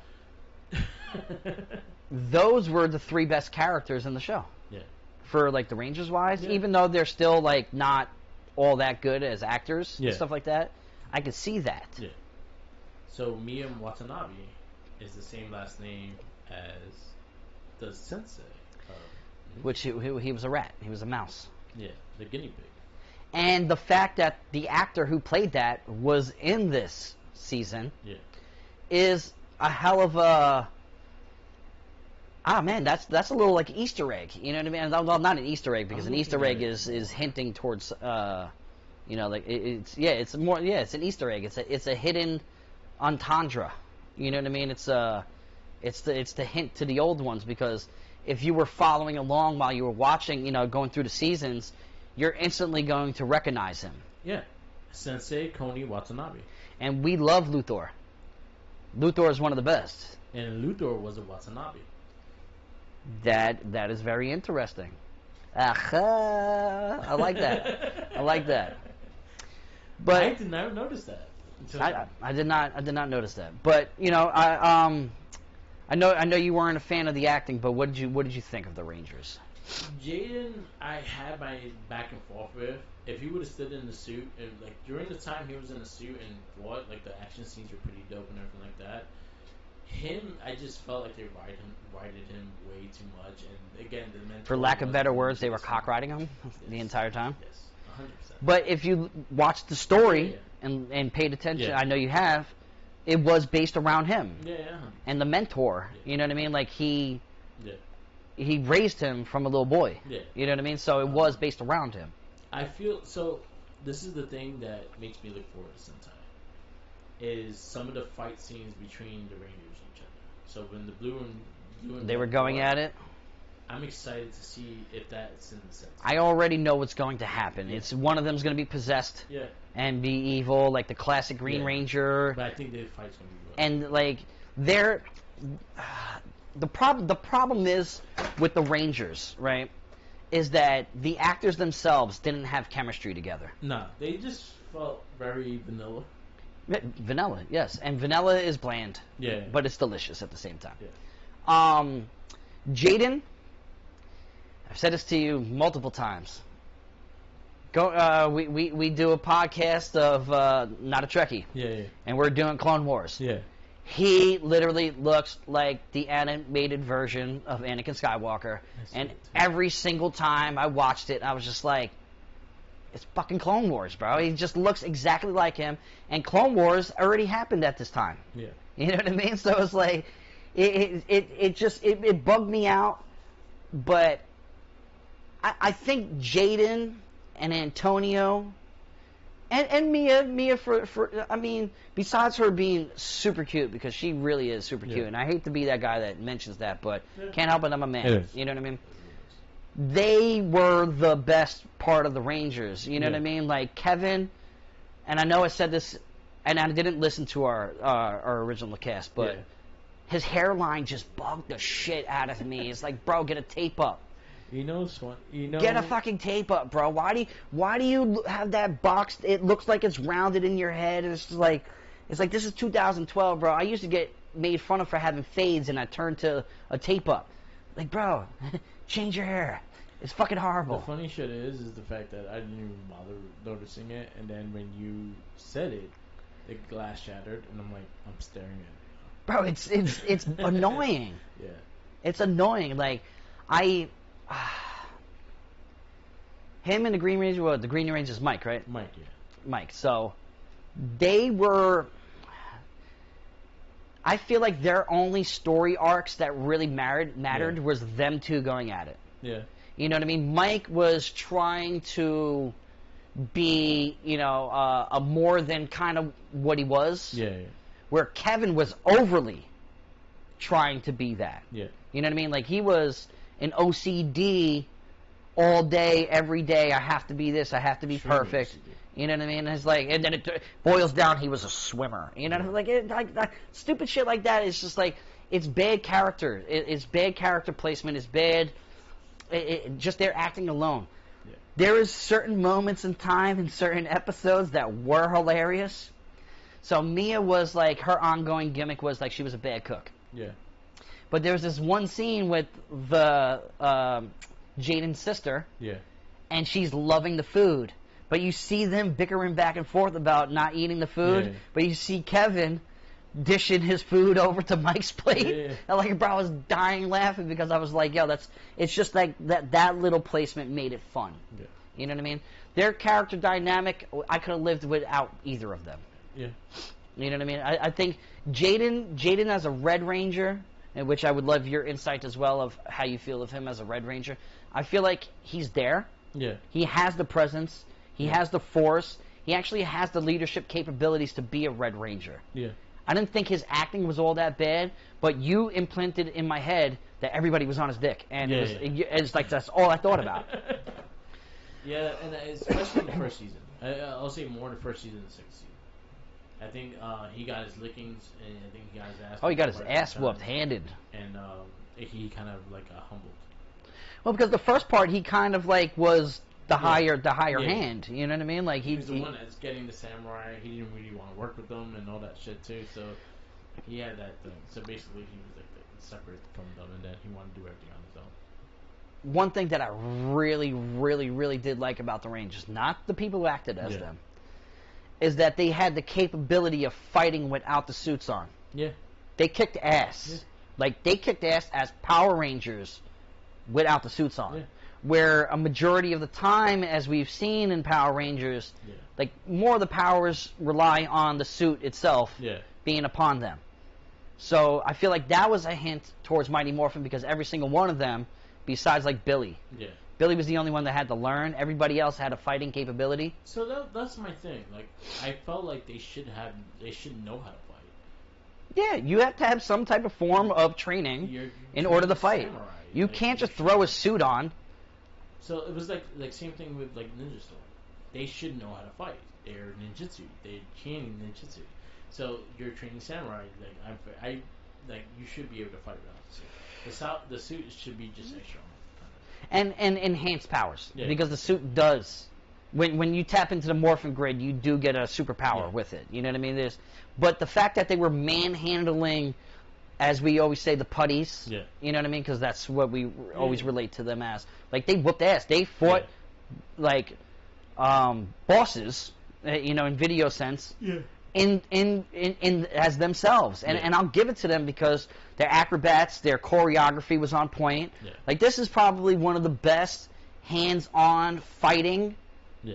those were the 3 best characters in the show. Yeah. For like the Rangers wise, even though they're still like not all that good as actors and stuff like that, I could see that. Yeah. So Mia Watanabe is the same last name as the sensei. Which he was a rat. He was a mouse. Yeah, the guinea pig. And the fact that the actor who played that was in this season is a hell of a. Ah man, that's a little like Easter egg. You know what I mean? Well, not an Easter egg, because an Easter egg is hinting towards like it's an Easter egg. It's a hidden entendre. You know what I mean? It's the hint to the old ones, because if you were following along while you were watching, going through the seasons, you're instantly going to recognize him. Yeah, Sensei Koni Watanabe. And we love Luthor. Luthor is one of the best. And Luthor was a Watanabe. That is very interesting. I like that. I like that. But I did not notice that. I did not notice that. But I know you weren't a fan of the acting, but what did you think of the Rangers? Jaden, I had my back and forth with. If he would have stood in the suit, and like during the time he was in the suit and fought, like the action scenes were pretty dope and everything like that. I just felt like they righted him way too much, and again, the mentor. For lack of better words, they were cock riding him the entire time. Yes, 100%. But if you watched the story Yeah. and paid attention, Yeah. I know you have. It was based around him Yeah. and the mentor. Yeah. You know what I mean? Like he Yeah. raised him from a little boy. Yeah. You know what I mean? So it was based around him. I feel so. This is the thing that makes me look forward to sometime. Is some of the fight scenes between the Rangers and each other. So when the blue and They were going at it. I'm excited to see if that's in the set. I already know what's going to happen. Yeah. It's one of them's going to be possessed Yeah. and be evil, like the classic Green Ranger. But I think the fight's gonna be good. And like they're the problem is with the Rangers, right? Is that the actors themselves didn't have chemistry together. Nah, they just felt very vanilla. Vanilla, yes, and vanilla is bland. Yeah. But it's delicious at the same time. Yeah. Jaden, I've said this to you multiple times. Go. We do a podcast of Not a Trekkie. Yeah. And we're doing Clone Wars. Yeah. He literally looks like the animated version of Anakin Skywalker. And every single time I watched it, I was just like, it's fucking Clone Wars, bro. He just looks exactly like him. And Clone Wars already happened at this time. Yeah. You know what I mean? So it's like, it bugged me out. But I think Jaden and Antonio and Mia for I mean, besides her being super cute, because she really is super cute, and I hate to be that guy that mentions that, but can't help it, I'm a man. You know what I mean? They were the best part of the Rangers. You know what I mean? Like Kevin, and I know I said this, and I didn't listen to our original cast, but his hairline just bugged the shit out of me. It's like, bro, get a tape up. Get a fucking tape up, bro. Why do you have that box? It looks like it's rounded in your head. And it's like this is 2012, bro. I used to get made fun of for having fades, and I turned to a tape up. Like, bro, change your hair. It's fucking horrible. The funny shit is the fact that I didn't even bother noticing it, and then when you said it, the glass shattered, and I'm like, I'm staring at it. Bro, it's annoying. Yeah. It's annoying. Like, him and the Green Ranger, well, the Green Ranger is Mike, right? Mike, yeah. Mike. So they were. I feel like their only story arcs that really mattered was them two going at it. Yeah. You know what I mean? Mike was trying to be, a more than kind of what he was. Yeah. Where Kevin was overly trying to be that. Yeah. You know what I mean? Like, he was an OCD all day, every day. I have to be this. I have to be perfect. OCD. You know what I mean? It's like, and then it boils down. He was a swimmer. You know, like stupid shit like that. It's just like, it's bad character. It's bad character placement. It's bad. Just their acting alone. Yeah. There is certain moments in time in certain episodes that were hilarious. So Mia was like, her ongoing gimmick was like she was a bad cook. Yeah. But there's this one scene with the Jaden's sister. Yeah. And she's loving the food. But you see them bickering back and forth about not eating the food. Yeah. But you see Kevin dishing his food over to Mike's plate. Yeah. And like, bro, I was dying laughing because I was like, yo, it's just like that little placement made it fun. Yeah. You know what I mean? Their character dynamic, I could have lived without either of them. Yeah. You know what I mean? I think Jaden as a Red Ranger, in which I would love your insight as well of how you feel of him as a Red Ranger. I feel like he's there. Yeah. He has the presence. He has the force. He actually has the leadership capabilities to be a Red Ranger. Yeah. I didn't think his acting was all that bad, but you implanted in my head that everybody was on his dick, and it's like that's all I thought about. Yeah, and especially in the first season. I'll say more in the first season than the second season. I think he got his lickings, and I think he got his ass. Oh, he got his ass whooped, handed. And he kind of like humbled. Well, because the first part he kind of like was the higher hand. You know what I mean? Like he was the one that's getting the samurai. He didn't really want to work with them and all that shit too. So he had that thing. So basically, he was like separate from them, and then he wanted to do everything on his own. One thing that I really, really, really did like about the Rangers, not the people who acted as them, is that they had the capability of fighting without the suits on. Yeah. they kicked ass. Yeah. Like, they kicked ass as Power Rangers without the suits on. Yeah. Where a majority of the time, as we've seen in Power Rangers, like, more of the powers rely on the suit itself being upon them. So I feel like that was a hint towards Mighty Morphin, because every single one of them, besides, like, Billy. Yeah. Billy was the only one that had to learn. Everybody else had a fighting capability. So that's my thing. Like, I felt like they should know how to fight. Yeah, you have to have some type of form of training in order to fight. Samurai. You can't just throw a suit on. So it was like same thing with like Ninja Storm. They should know how to fight. They're ninjutsu. They're training ninjutsu. So you're training samurai. Like you should be able to fight without the suit. The suit should be just extra. And enhanced powers, because the suit does. When you tap into the Morphin Grid, you do get a superpower with it. You know what I mean? But the fact that they were manhandling, as we always say, the putties. Yeah. You know what I mean? Because that's what we always relate to them as. Like, they whooped ass. They fought like bosses. In video sense. Yeah. In as themselves, and I'll give it to them, because their acrobats, their choreography was on point. Yeah. Like, this is probably one of the best hands-on fighting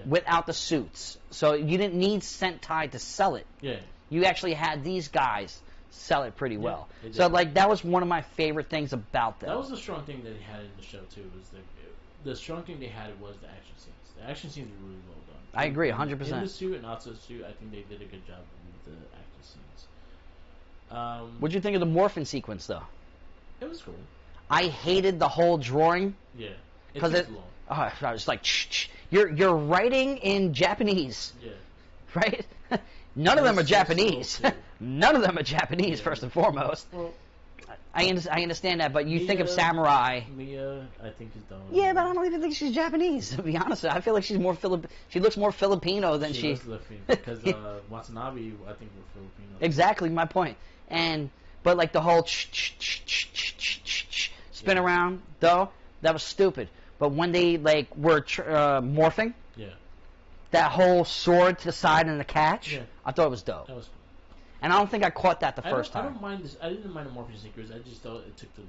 without the suits. So you didn't need Sentai to sell it. Yeah. You actually had these guys sell it pretty well. So like, that was one of my favorite things about them. That was the strong thing that they had in the show too. Was the strong thing they had was the action scenes. The action scenes were really well done. I agree, 100%. In the suit and outside the suit, I think they did a good job with the action scenes. What'd you think of the Morphin sequence, though? It was cool. I hated the whole drawing. Yeah, because it's long. I was like, you're writing in Japanese. Yeah. Right? None of them are Japanese. None of them are Japanese, first and foremost. Well, I understand that, but you think of samurai. Mia, I think, is done. Yeah, but I don't even think she's Japanese, to be honest. I feel like she's more she looks more Filipino than she looks Filipino, because Watanabe, I think, was Filipino. Exactly my point. But like the whole spin around, though, that was stupid. But when they like were morphing, that whole sword to the side and the catch, I thought it was dope. That was cool. And I don't think I caught that the first time. I don't mind this. I didn't mind the morphing secrets. I just thought it took too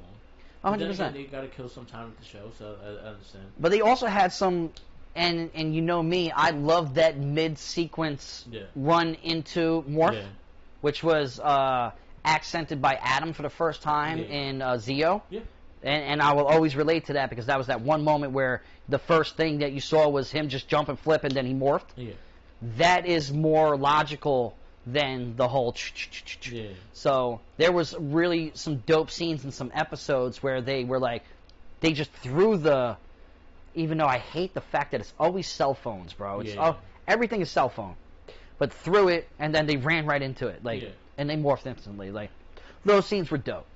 long. 100%. They got to kill some time with the show, so I understand. But they also had some, and you know me, I love that mid-sequence run into Morph, which was accented by Adam for the first time in Zeo. Yeah. And I will always relate to that, because that was that one moment where the first thing that you saw was him just jump and flip, and then he morphed. Yeah. That is more logical than the whole So there was really some dope scenes in some episodes where they were like, they just threw even though I hate the fact that it's always cell phones, bro. It's everything is cell phone. But threw it, and then they ran right into it, and they morphed instantly. Like, those scenes were dope.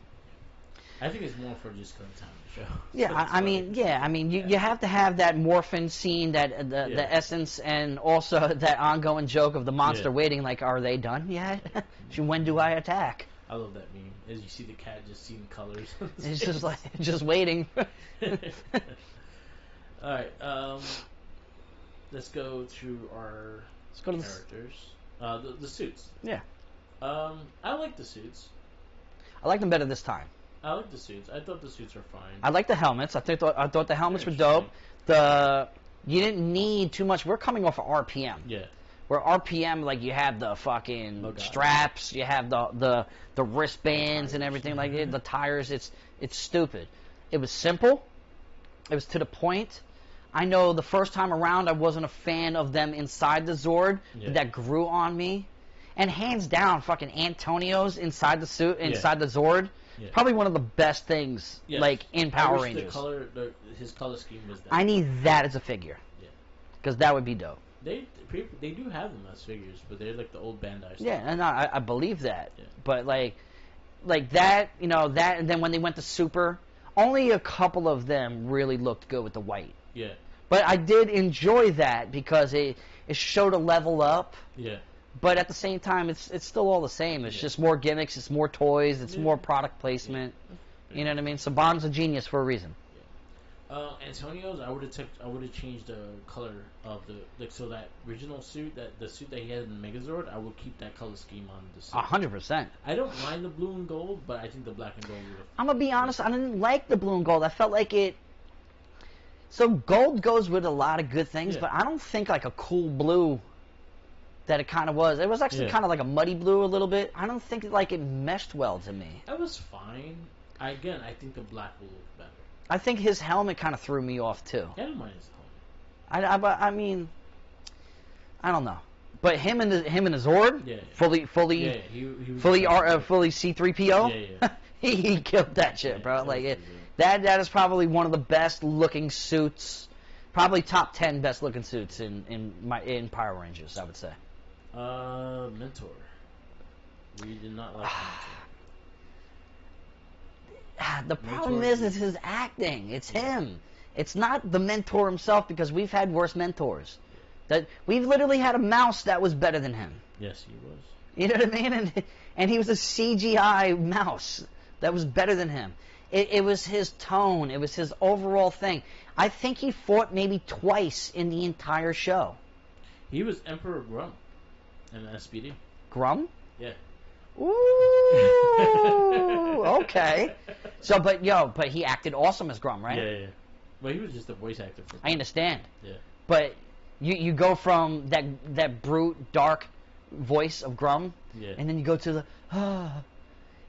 I think it's more for just the time of the show. Yeah, I mean, you have to have that morphin scene, that the essence, and also that ongoing joke of the monster waiting. Like, are they done yet? When do I attack? I love that meme. As you see the cat just seeing colors. It's just like waiting. All right, let's go through our characters. The suits. Yeah. I like the suits. I like them better this time. I like the suits. I thought the suits were fine. I like the helmets. I thought the helmets were dope. You didn't need too much. We're coming off of RPM. Yeah. Where RPM, like, you have the fucking straps, you have the wristbands and everything like that, the tires. It's stupid. It was simple. It was to the point. I know the first time around I wasn't a fan of them inside the Zord. But that grew on me. And hands down, fucking Antonio's inside the suit, inside the Zord. Yeah. Probably one of the best things, like, in Power Rangers. His color scheme was that. I need that as a figure. Yeah. Because that would be dope. They do have them as figures, but they're like the old Bandai stuff. Yeah, and I believe that. Yeah. But, like that, that, and then when they went to Super, only a couple of them really looked good with the white. Yeah. But I did enjoy that, because it showed a level up. Yeah. But at the same time, it's still all the same. It's just more gimmicks, it's more toys, it's more product placement. You know what I mean? So Bond's a genius for a reason. Antonio's, I would have changed the color of the so that original suit, that the suit that he had in Megazord, I would keep that color scheme on the suit. 100%. I don't mind the blue and gold, but I think the black and gold would have. I'm gonna be honest. I didn't like the blue and gold. I felt like it. So gold goes with a lot of good things, but I don't think like a cool blue that it kind of was. It was actually kind of like a muddy blue a little bit. I don't think like it meshed well to me. That was fine. I think the black will look better. I think his helmet kind of threw me off too. I don't mind his helmet. I mean, I don't know. But him and the Zord, fully C-3PO, he killed that shit, bro. Like that is probably one of the best looking suits, probably top 10 best looking suits in Power Rangers, I would say. Mentor. We did not like Mentor. The problem is his acting. It's him. It's not the mentor himself, because we've had worse mentors. That we've literally had a mouse that was better than him. Yes, he was. You know what I mean? And he was a CGI mouse that was better than him. It was his tone. It was his overall thing. I think he fought maybe twice in the entire show. He was Emperor Grum in SPD. Grum? Yeah. Ooh, okay. So, but he acted awesome as Grum, right? Yeah. Well, he was just a voice actor for Grum. I understand. Yeah. But you go from that brute, dark voice of Grum, and then you go to the,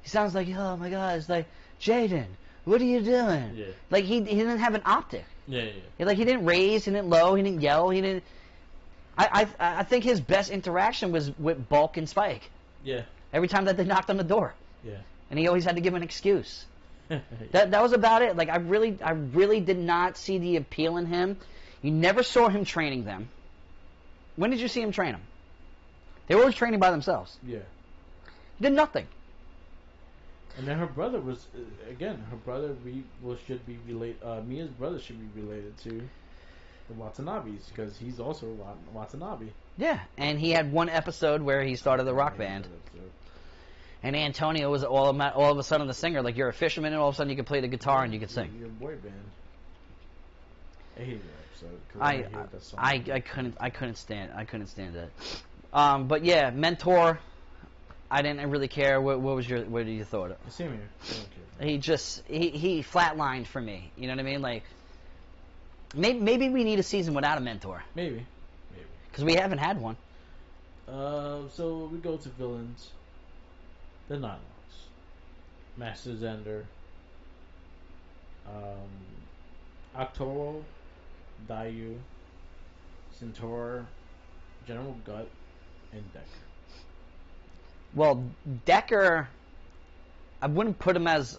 he sounds like, oh my God, it's like, Jaden, what are you doing? Yeah. Like he didn't have an optic. Yeah. Like he didn't raise, he didn't low, he didn't yell, he didn't. I think his best interaction was with Bulk and Spike. Yeah. Every time that they knocked on the door. Yeah. And he always had to give an excuse. That was about it. Like I really did not see the appeal in him. You never saw him training them. When did you see him train them? They were always training by themselves. Yeah. He did nothing. And then her brother was, again, should be related. Mia's brother should be related to the Watanabes, because he's also Watanabe. Yeah, and he had one episode where he started the rock band. And Antonio was all of a sudden the singer. Like, you're a fisherman, and all of a sudden you can play the guitar and you can sing. You're a boy band. I hated that episode. I couldn't stand that. But yeah, Mentor, I didn't really care. What did you thought? Same here. He flatlined for me. You know what I mean? Like, maybe we need a season without a mentor. Maybe. Because we haven't had one. So we go to villains. The Nylons. Master Zender. Octoro. Dayu. Centaur. General Gut. And Decker. Well, Decker, I wouldn't put him as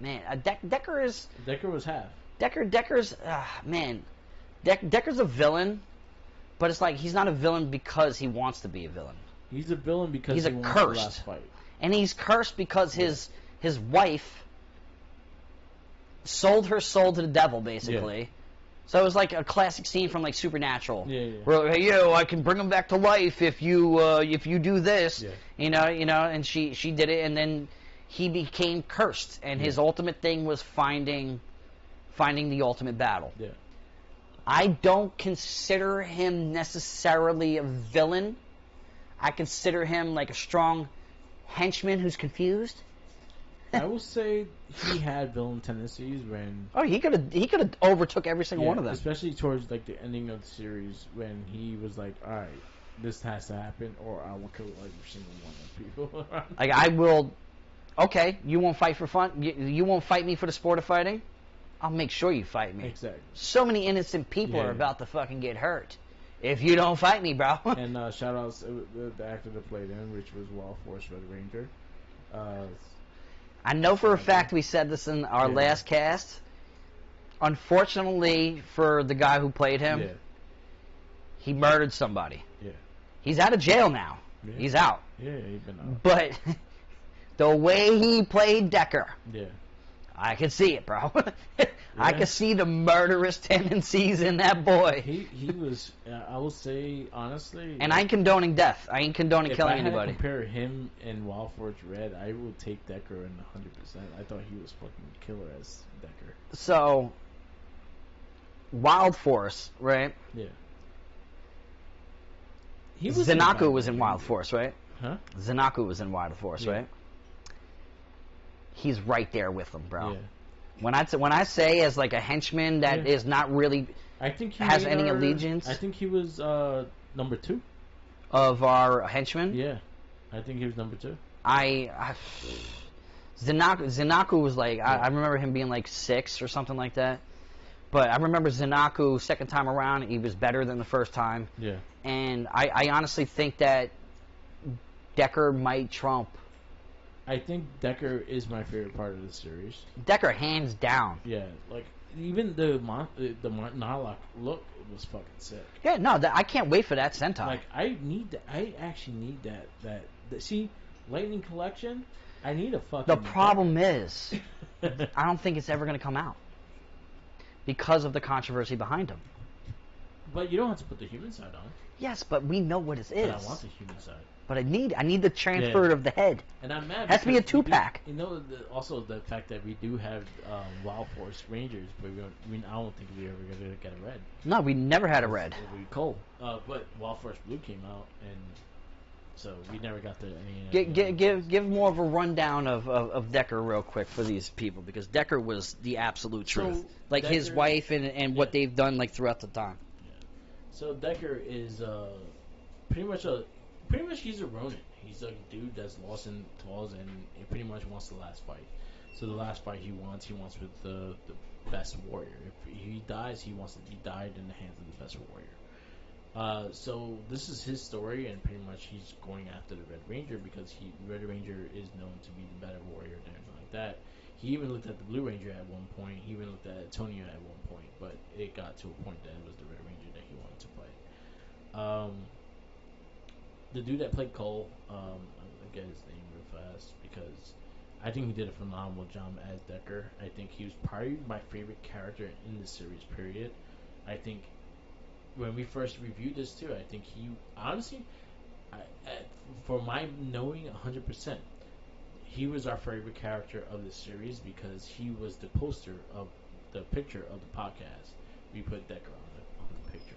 Decker is. Decker was half. Decker's Decker's a villain, but it's like he's not a villain because he wants to be a villain. He's a villain because he's he won cursed. The last fight. And he's cursed because his wife sold her soul to the devil, basically. Yeah. So it was like a classic scene from like Supernatural. Yeah. Where, hey, I can bring him back to life if you do this. Yeah. You know, and she did it, and then he became cursed, and his ultimate thing was finding the ultimate battle. Yeah. I don't consider him necessarily a villain. I consider him like a strong henchman who's confused. I will say he had villain tendencies when. Oh, he could have overtook every single one of them. Especially towards like the ending of the series when he was like, "All right, this has to happen, or I will kill every single one of people." Like I will. Okay, you won't fight for fun. You won't fight me for the sport of fighting. I'll make sure you fight me. Exactly. So many innocent people are about to fucking get hurt if you don't fight me, bro. And shout outs to the actor that played him, which was Wild Force Red Ranger. I know for a fact we said this in our last cast. Unfortunately for the guy who played him, he murdered somebody. Yeah. He's out of jail now. Yeah. He's out. Yeah, he's been out. But the way he played Decker, I can see it, bro. I can see the murderous tendencies in that boy. He was. I will say honestly. And I ain't condoning death. I ain't condoning killing anybody. If I anybody. had to compare him and Wild Force Red, I will take Decker in 100%. I thought he was fucking killer as Decker. So, Wild Force, right? Yeah. Zanaku was in Wild Force, right? Huh? Zanaku was in Wild Force, right? He's right there with them, bro. Yeah. When I say as like a henchman that is not really, I think he has any allegiance. I think he was number 2 of our henchmen. Yeah, I think he was number 2. Zanaku was like I remember him being like 6 or something like that. But I remember Zanaku second time around, he was better than the first time. Yeah. And I honestly think that Decker might trump. I think Decker is my favorite part of the series. Decker, hands down. Yeah, like even the Nalak look was fucking sick. Yeah, no, I can't wait for that Sentai. Like I actually need that. See, Lightning Collection. I need a fucking. The problem is, I don't think it's ever going to come out because of the controversy behind him. But you don't have to put the human side on. Yes, but we know what it is. But I want the human side. But I need the transfer of the head. And I'm mad. It has to be a 2-pack. You know, also the fact that we do have Wild Force Rangers, but I don't think we ever gonna get a red. No, we never had a red. It'll be cool. But Wild Force Blue came out, and so we never got the. Give more of a rundown of Decker real quick for these people, because Decker was the absolute truth. Like Decker, his wife and what they've done like throughout the time. Yeah. So Decker is pretty much he's a Ronin. He's a dude that's lost in Tawls and he pretty much wants the last fight. So the last fight he wants with the best warrior. If he dies, he died in the hands of the best warrior. So this is his story, and pretty much he's going after the Red Ranger because Red Ranger is known to be the better warrior and everything like that. He even looked at the Blue Ranger at one point. He even looked at Antonio at one point, but it got to a point that it was the Red Ranger that he wanted to play. The dude that played Cole, I'm gonna get his name real fast because I think he did a phenomenal job as Decker. I think he was probably my favorite character in the series, period. I think when we first reviewed this too, I think he honestly, for my knowing 100%, he was our favorite character of the series because he was the poster of the picture of the podcast. We put Decker on the picture,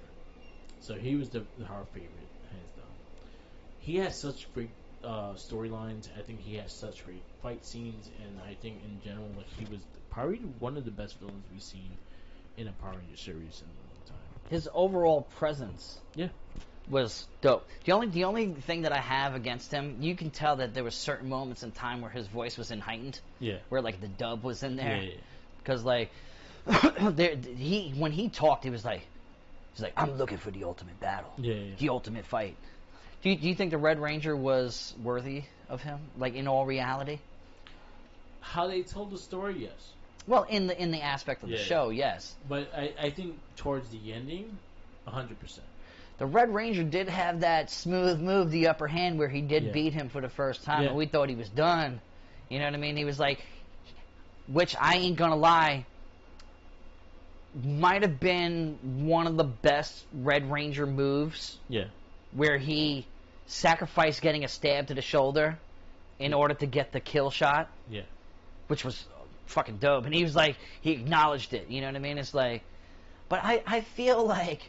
so he was our favorite, hands down. He has such great storylines. I think he has such great fight scenes, and I think in general, like he was probably one of the best villains we've seen in a Power Ranger series in a long time. His overall presence, was dope. The only thing that I have against him, you can tell that there were certain moments in time where his voice was heightened. Yeah. Where like the dub was in there. Yeah. Because like, when he talked, he's like, I'm looking for the ultimate battle. Yeah. The ultimate fight. Do you think the Red Ranger was worthy of him? Like in all reality? How they told the story, yes. Well, in the aspect of the show, yes. But I think towards the ending, 100%. The Red Ranger did have that smooth move, the upper hand, where he did beat him for the first time, and we thought he was done. You know what I mean? He was like, which I ain't gonna lie, might have been one of the best Red Ranger moves. Yeah. Where he sacrificed getting a stab to the shoulder in order to get the kill shot. Yeah. Which was fucking dope. And he was like, he acknowledged it. You know what I mean? It's like, but I feel like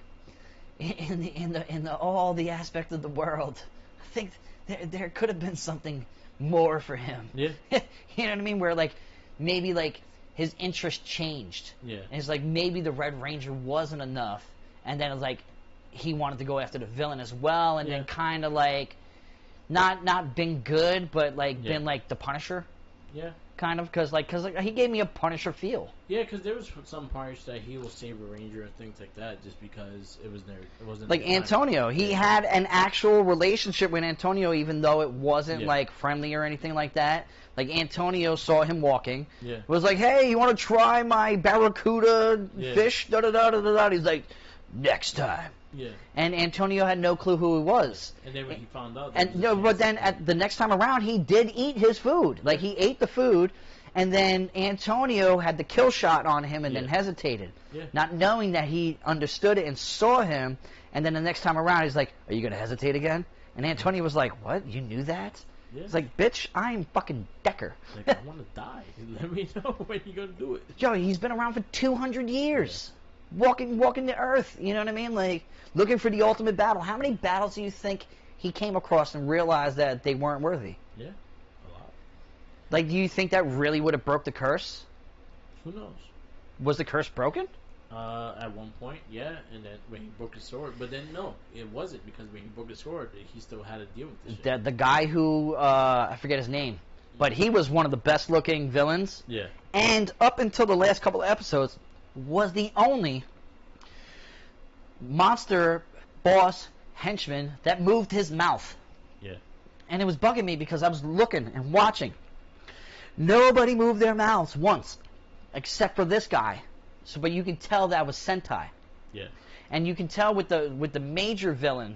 in the all the aspect of the world, I think there could have been something more for him. Yeah. You know what I mean? Where like maybe like his interest changed. Yeah. And it's like maybe the Red Ranger wasn't enough, and then it was like he wanted to go after the villain as well, and then kind of like not been good, but like been like the Punisher. Yeah. Kind of, because he gave me a Punisher feel. Yeah, because there was some parts that he will save a Ranger and things like that, just because it wasn't like Antonio. He had an actual relationship with Antonio, even though it wasn't like friendly or anything like that. Like Antonio saw him walking. Yeah. Was like, hey, you want to try my barracuda fish? Da da da da da. He's like, next time. Yeah. And Antonio had no clue who he was. And then when he found out, but then at the next time around, he did eat his food. Like he ate the food, And then Antonio had the kill shot on him and then hesitated, not knowing that he understood it and saw him. And then the next time around, he's like, "Are you going to hesitate again?" And Antonio was like, "What? You knew that?" Yeah. It's like, "Bitch, I'm fucking Decker." Like, I want to die. Let me know when you're going to do it. Yo, he's been around for 200 years. Walking the earth, you know what I mean? Like, looking for the ultimate battle. How many battles do you think he came across and realized that they weren't worthy? Yeah, a lot. Like, do you think that really would have broke the curse? Who knows? Was the curse broken? At one point, yeah, and then when he broke his sword. But then, no, it wasn't, because when he broke his sword, he still had to deal with this shit. The guy who, I forget his name, but he was one of the best-looking villains. Yeah. And up until the last couple of episodes, was the only monster boss henchman that moved his mouth. Yeah. And it was bugging me because I was looking and watching. Nobody moved their mouths once, except for this guy. So, but you can tell that was Sentai. Yeah. And you can tell with the major villain,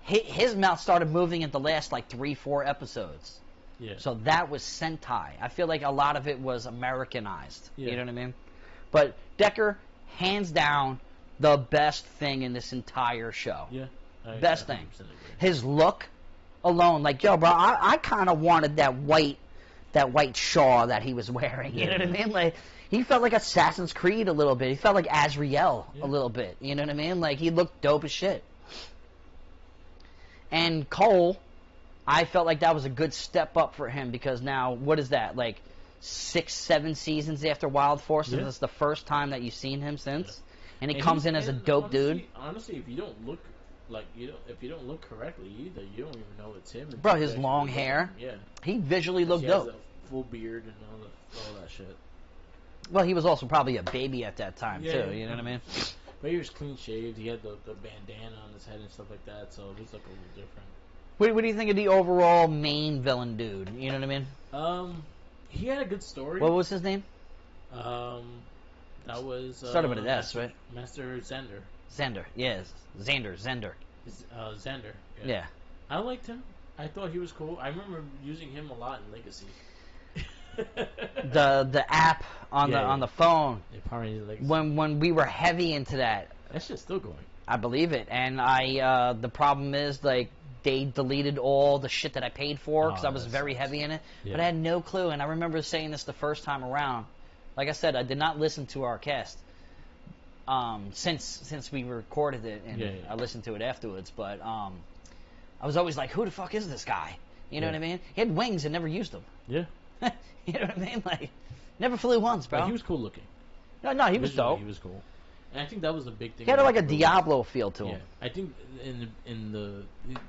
his mouth started moving in the last like 3-4 episodes. Yeah. So that was Sentai. I feel like a lot of it was Americanized. Yeah. You know what I mean? But Decker, hands down, the best thing in this entire show. Yeah. Best thing. His look alone, like, yo, bro, I kind of wanted that white shawl that he was wearing. You know what I mean? Like, he felt like Assassin's Creed a little bit. He felt like Azrael a little bit. You know what I mean? Like, he looked dope as shit. And Cole, I felt like that was a good step up for him, because now, what is that, like 6-7 seasons after Wild Forces? It's the first time that you've seen him since, and he comes in as a dope dude. Honestly, if you don't look if you don't look correctly either, you don't even know it's him. Bro, his long hair, he visually looked dope. He has a full beard and all that shit. Well, he was also probably a baby at that time too. You know what I mean? But he was clean shaved. He had the bandana on his head and stuff like that, so it was like a little different. What do you think of the overall main villain dude? You know what I mean? He had a good story. What was his name? That was started with an S, right? Master Zender. Zender, yes, Zender. Zender. Yeah. I liked him. I thought he was cool. I remember using him a lot in Legacy. the app on the phone. When we were heavy into that. That shit's still going. I believe it, and the problem is, like, they deleted all the shit that I paid for because I was very heavy in it, but I had no clue. And I remember saying this the first time around. Like I said, I did not listen to our cast since we recorded it, and I listened to it afterwards. But I was always like, "Who the fuck is this guy?" You know what I mean? He had wings and never used them. Yeah. You know what I mean? Like, never flew once, bro. But he was cool looking. No, he was dope. He was cool. And I think that was the big thing. He had like a Diablo feel to him. I think in the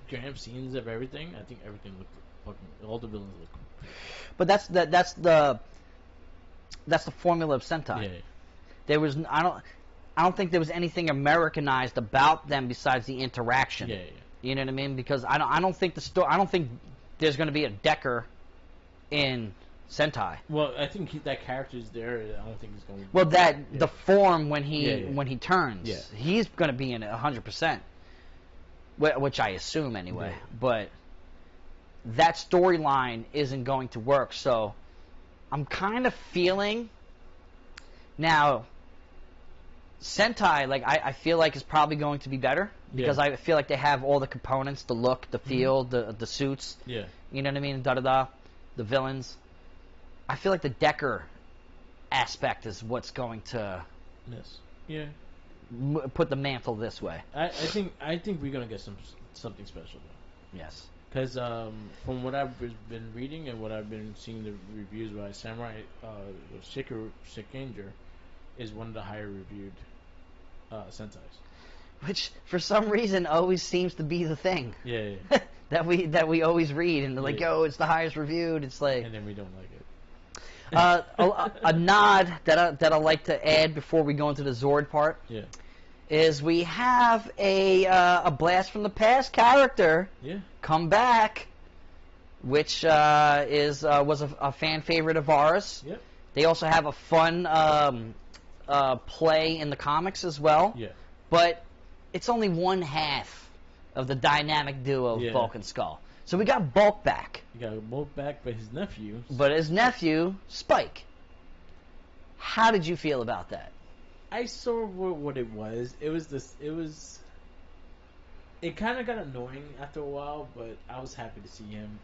grand scenes of everything, I think everything looked fucking. All the villains looked cool. But that's the formula of Sentai. Yeah. There was I don't think there was anything Americanized about them besides the interaction. Yeah. You know what I mean? Because I don't think I don't think there's going to be a Decker in Sentai. Well, I think that character's there. I don't think he's going to. Well, the form when he turns, he's going to be in it 100%, which I assume anyway. Yeah. But that storyline isn't going to work. So I'm kind of feeling now. Sentai, like I feel like is probably going to be better because I feel like they have all the components, the look, the feel, the suits. Yeah. You know what I mean? The villains. I feel like the Decker aspect is what's going to put the mantle this way. I think we're gonna get something special though. Yes. Because from what I've been reading and what I've been seeing the reviews by Samurai Shikanger is one of the higher reviewed Sentais. Which for some reason always seems to be the thing. Yeah. that we always read and they're like, oh, it's the highest reviewed. It's like, and then we don't like it. A nod that I like to add before we go into the Zord part is we have a Blast from the Past character come back, which was a fan favorite of ours. Yep. They also have a fun play in the comics as well. Yeah. But it's only one half of the dynamic duo of Bulk and Skull. So we got Bulk back. You got Bulk back, but his nephew. But his nephew, Spike. How did you feel about that? I saw what it was. It was this. It was. It kind of got annoying after a while, but I was happy to see him.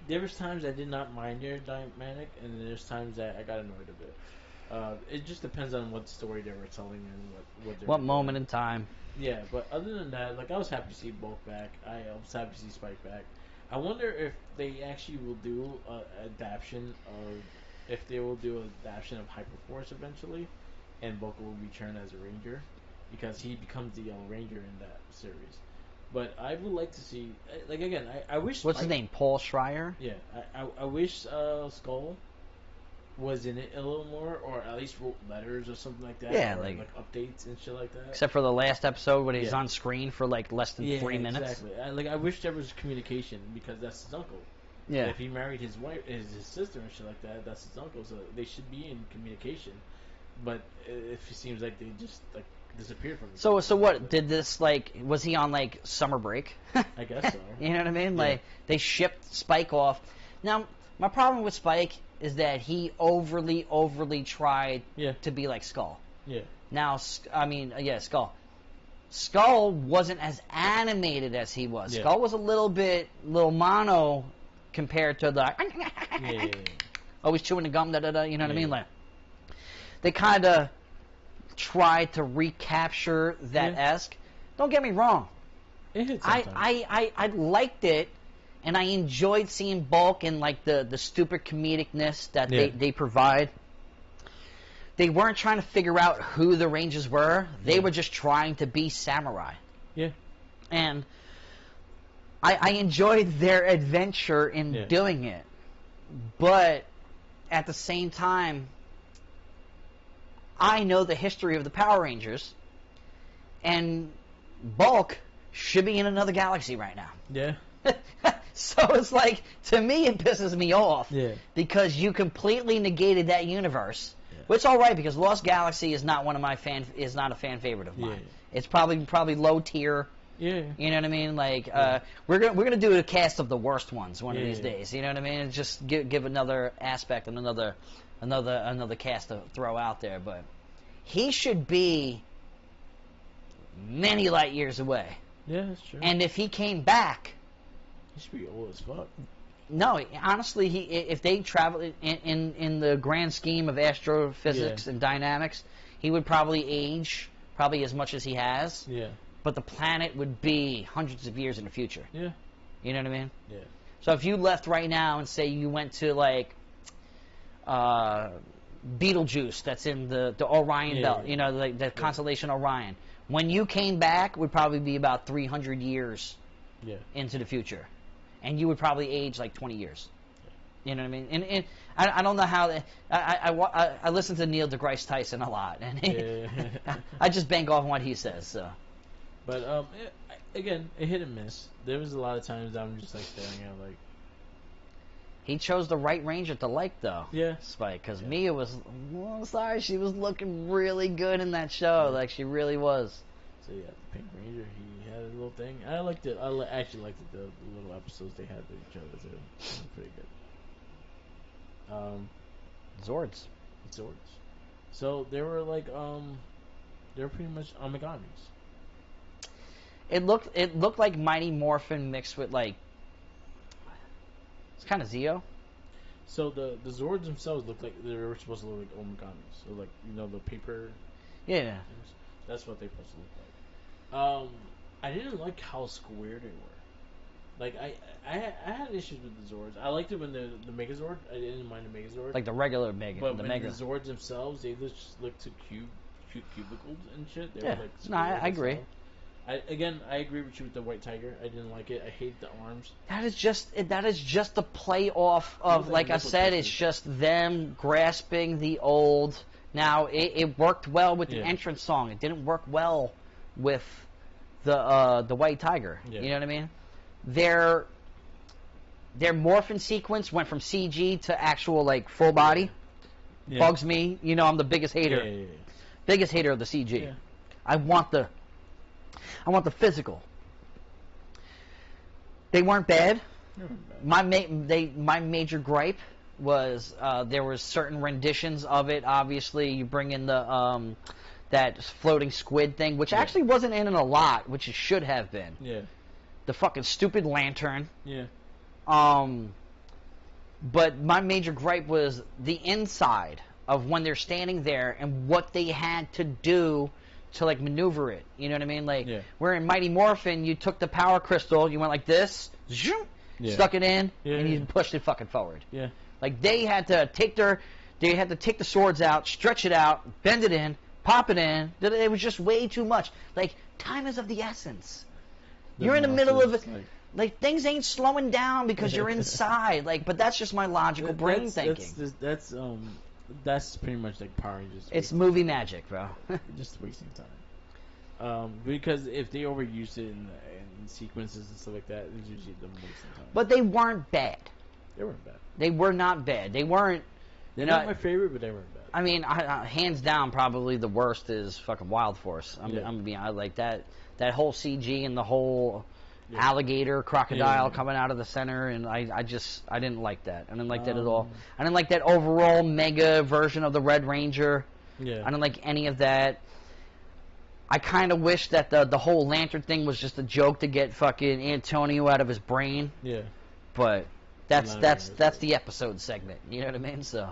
There was times I did not mind their dynamic, and there's times that I got annoyed a bit. It just depends on what story they were telling and what moment in time. Yeah, but other than that, like I was happy to see Bulk back. I was happy to see Spike back. I wonder if they actually will do if they will do an adaptation of Hyperforce eventually, and Bulk will return as a Ranger, because he becomes the Yellow Ranger in that series. But I would like to see, like again, I wish. What's his name? Paul Schreier. Yeah, I wish Skull was in it a little more, or at least wrote letters or something like that. Yeah, or like updates and shit like that. Except for the last episode when he's on screen for like less than 3 minutes. Exactly. I wish there was communication, because that's his uncle. Yeah. If he married his wife, his sister and shit like that, that's his uncle. So they should be in communication. But if it seems like they just like disappeared from. So what did this like? Was he on like summer break? I guess so. You know what I mean? Yeah. Like they shipped Spike off. Now my problem with Spike is that he overly tried to be like Skull. Yeah. Now Skull. Skull wasn't as animated as he was. Yeah. Skull was a little mono compared to the always chewing the gum, you know what I mean? Like they kind of tried to recapture that esque. Don't get me wrong. It hit I liked it, and I enjoyed seeing Bulk and like the stupid comedicness that they provide. They weren't trying to figure out who the Rangers were. They were just trying to be samurai. Yeah. And I enjoyed their adventure in doing it. But at the same time, I know the history of the Power Rangers, and Bulk should be in another galaxy right now. Yeah. So it's like, to me, it pisses me off. Yeah. Because you completely negated that universe. Yeah. Which is all right, because Lost Galaxy is not one of my not a fan favorite of mine. Yeah. It's probably low tier. Yeah. You know what I mean? Like we're gonna do a cast of the worst ones one of these days. You know what I mean? Just give another aspect and another cast to throw out there. But he should be many light years away. Yeah, that's true. And if he came back, he should be old as fuck. No, honestly, if they travel in the grand scheme of astrophysics and dynamics, he would probably age as much as he has. Yeah. But the planet would be hundreds of years in the future. Yeah. You know what I mean? Yeah. So if you left right now and say you went to like Betelgeuse, that's in the Orion belt, you know, like the constellation Orion. When you came back, would probably be about 300 years into the future, and you would probably age like 20 years. You know what I mean? And I don't know how. I listen to Neil deGrasse Tyson a lot, and I just bank off on what he says. So. But again, it hit and miss. There was a lot of times I'm just like staring at like. He chose the right Ranger to like, though. Yeah. Spike, because Mia was. Well, sorry, she was looking really good in that show. Like she really was. So yeah, the Pink Ranger, he had a little thing. I liked it. I actually liked it, the little episodes they had with each other too. It was pretty good. Zords. So they were like they were pretty much Omegamis. It looked like Mighty Morphin mixed with like. It's kind of Zeo. So the Zords themselves looked like they were supposed to look like Omegamis. So like, you know, the paper. Yeah. Things? That's what they supposed to look like. I didn't like how square they were. Like I had issues with the Zords. I liked it when the Megazord. I didn't mind the Megazord. Like the regular Mega. But the when Mega. the Zords themselves, they just looked too cute cubicles and shit. They were like no, I agree. I agree with you with the White Tiger. I didn't like it. I hate the arms. That is just the play off of, like I said, it's just them grasping the old. Now it worked well with the entrance song. It didn't work well with the White Tiger. You know what I mean? Their morphin sequence went from CG to actual like full body. Bugs me. You know, I'm the biggest hater. Biggest hater of the CG. I want the physical. They weren't bad. They weren't bad. My major gripe was there was certain renditions of it. Obviously, you bring in the that floating squid thing, which actually wasn't in it a lot, which it should have been. Yeah. The fucking stupid lantern. Yeah. But my major gripe was the inside of when they're standing there and what they had to do to like maneuver it. You know what I mean? Like where in Mighty Morphin, you took the power crystal, you went like this, zoom, stuck it in, and you pushed it fucking forward. Yeah. Like they had to take the swords out, stretch it out, bend it in, pop it in. It was just way too much. Like time is of the essence. You're in the middle of it. Like things ain't slowing down because you're inside. Like, but that's just my logical brain thinking. That's pretty much like Power Rangers. It's movie magic, bro. Just wasting time. Because if they overuse it in sequences and stuff like that, it's usually them wasting time. But they weren't bad. They weren't bad. They were not bad. They weren't. They're not my favorite, but they weren't bad. I mean, hands down, probably the worst is fucking Wild Force. I'm gonna be honest, like that whole CG and the whole alligator, crocodile coming out of the center, and I didn't like that. I didn't like that at all. I didn't like that overall mega version of the Red Ranger. Yeah. I didn't like any of that. I kind of wish that the whole lantern thing was just a joke to get fucking Antonio out of his brain. Yeah. But that's the episode segment. You know what I mean? So.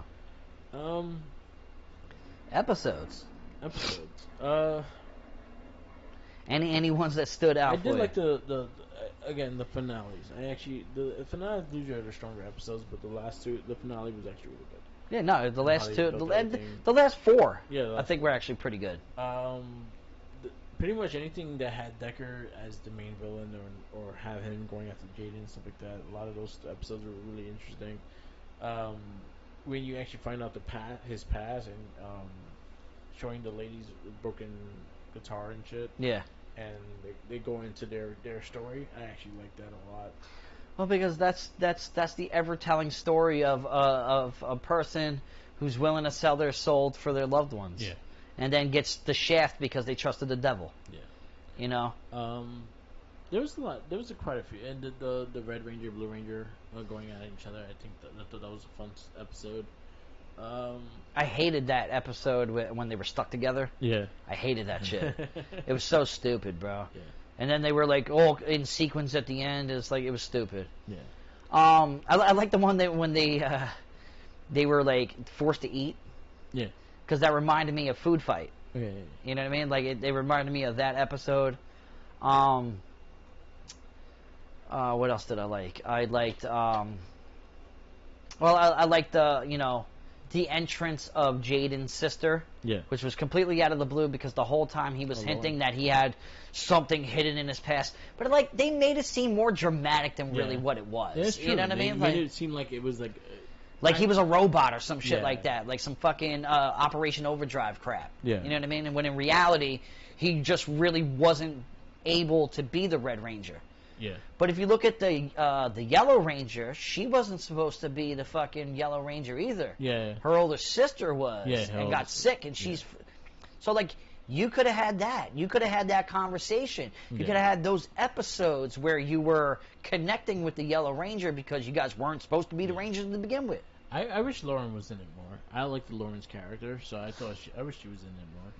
Episodes. Any ones that stood out? I did like the finales. The finales usually are the stronger episodes, but the last two, the finale was actually really good. Yeah, no, the last two, the last four, I think were actually pretty good. Pretty much anything that had Decker as the main villain, or have him going after Jaden and stuff like that. A lot of those episodes were really interesting. When you actually find out his past, and showing the ladies broken guitar and shit. Yeah. And they go into their story. I actually like that a lot. Well, because that's the ever telling story of a person who's willing to sell their soul for their loved ones. Yeah. And then gets the shaft because they trusted the devil. Yeah. You know. There was a lot. There was quite a few, and the Red Ranger, Blue Ranger going at each other. I think that was a fun episode. I hated that episode when they were stuck together. Yeah. I hated that shit. It was so stupid, bro. Yeah. And then they were like all in sequence at the end. It's like it was stupid. Yeah. I like the one that when they were like forced to eat. Yeah. Because that reminded me of Food Fight. Okay. You know what I mean? Like they reminded me of that episode. What else did I like? I liked. I liked the entrance of Jaden's sister. Yeah. Which was completely out of the blue because the whole time he was hinting that he had something hidden in his past. But like they made it seem more dramatic than really what it was. That's true. You know what I mean? Made it seem like it was like he was a robot or some shit like that. Like some fucking Operation Overdrive crap. Yeah. You know what I mean? And when in reality, he just really wasn't able to be the Red Ranger. Yeah. But if you look at the Yellow Ranger, she wasn't supposed to be the fucking Yellow Ranger either. Yeah. Her older sister was and got sick, and she's... So, like, you could have had that. You could have had that conversation. You could have had those episodes where you were connecting with the Yellow Ranger because you guys weren't supposed to be the Rangers to begin with. I wish Lauren was in it more. I liked Lauren's character, so I wish she was in it more.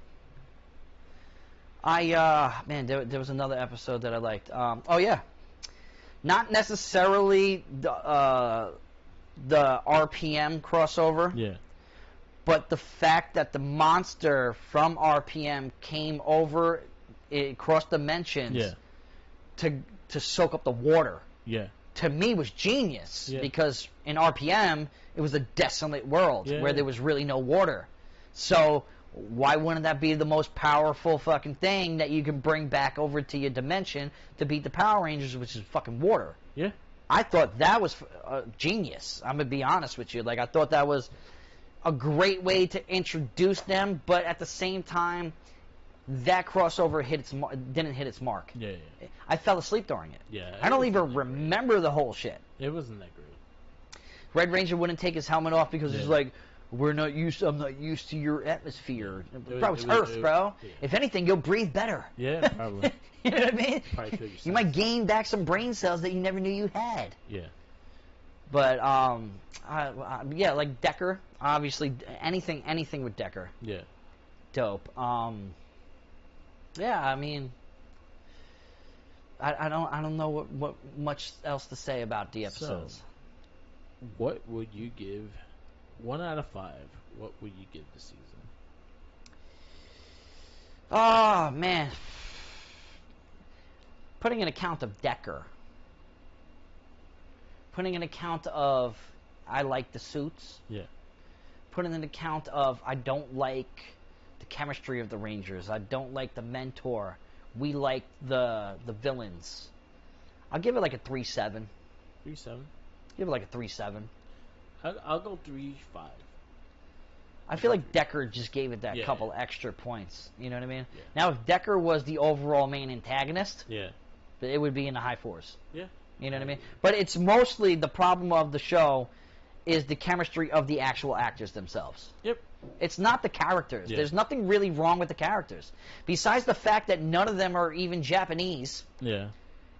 There was another episode that I liked. Not necessarily the RPM crossover. Yeah. But the fact that the monster from RPM came over, across dimensions, to soak up the water. Yeah. To me was genius because in RPM it was a desolate world where there was really no water. So why wouldn't that be the most powerful fucking thing that you can bring back over to your dimension to beat the Power Rangers, which is fucking water? Yeah. I thought that was genius. I'm going to be honest with you. Like, I thought that was a great way to introduce them, but at the same time, that crossover didn't hit its mark. Yeah. I fell asleep during it. Yeah. I don't even remember the whole shit. It wasn't that great. Red Ranger wouldn't take his helmet off because he's like, I'm not used to your atmosphere. Bro, it's Earth, was, bro. yeah. If anything, you'll breathe better. Yeah, probably. You know what I mean? You might sense. gain back some brain cells that you never knew you had. Yeah. But yeah, like Decker, obviously anything with Decker. Yeah. Dope. Yeah, I mean, I don't know what much else to say about the episodes. So, what would you give? 1 out of 5. What would you give the season? Oh man, putting an account of Decker, putting an account of I like the suits. Yeah. Putting an account of I don't like the chemistry of the Rangers. I don't like the mentor. We like the villains. I'll give it like a 3.7. 3.7. Give it like a 3.7. I'll go 3.5. I feel like Decker just gave it that couple extra points. You know what I mean? Yeah. Now, if Decker was the overall main antagonist, it would be in the high 4s. Yeah. You know what I mean? But it's mostly the problem of the show is the chemistry of the actual actors themselves. Yep. It's not the characters. Yeah. There's nothing really wrong with the characters. Besides the fact that none of them are even Japanese. Yeah.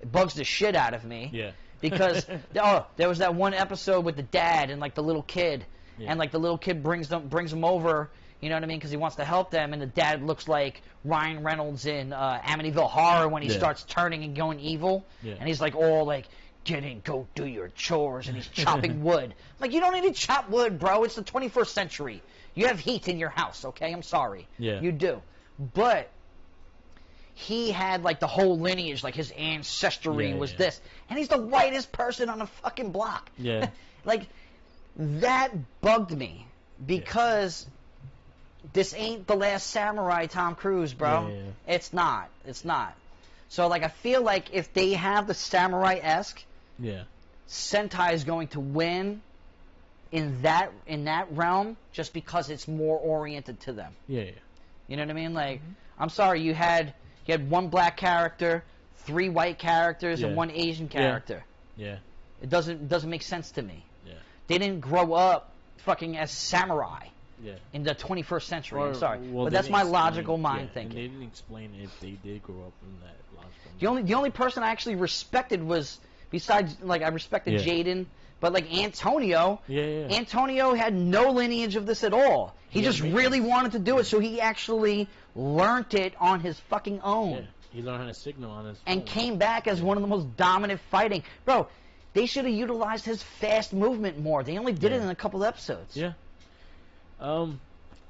It bugs the shit out of me. Yeah. Because, there was that one episode with the dad and, like, the little kid. Yeah. And, like, the little kid brings them over, you know what I mean, because he wants to help them. And the dad looks like Ryan Reynolds in Amityville Horror when he starts turning and going evil. Yeah. And he's, like, all, like, get in, go do your chores, and he's chopping wood. I'm like, you don't need to chop wood, bro. It's the 21st century. You have heat in your house, okay? I'm sorry. Yeah. You do. But he had, like, the whole lineage, like, his ancestry was this. And he's the whitest person on the fucking block. Yeah. Like, that bugged me because this ain't The Last Samurai Tom Cruise, bro. Yeah. It's not. It's not. So, like, I feel like if they have the samurai-esque, Sentai is going to win in that realm just because it's more oriented to them. Yeah. You know what I mean? Like, I'm sorry, you had one black character, 3 white characters, and 1 Asian character. Yeah. It doesn't make sense to me. Yeah. They didn't grow up fucking as samurai. Yeah. In the 21st century. I'm sorry. Well, but that's my logical mind thinking. And they didn't explain if they did grow up in that logical The only person I actually respected was, besides, like, I respected Jaden, but, like, Antonio. Antonio had no lineage of this at all. He just really wanted to do it, so he actually learned it on his fucking own. Yeah. He learned how to signal on his phone. And came back as one of the most dominant fighting. Bro, they should have utilized his fast movement more. They only did it in a couple episodes. Yeah. I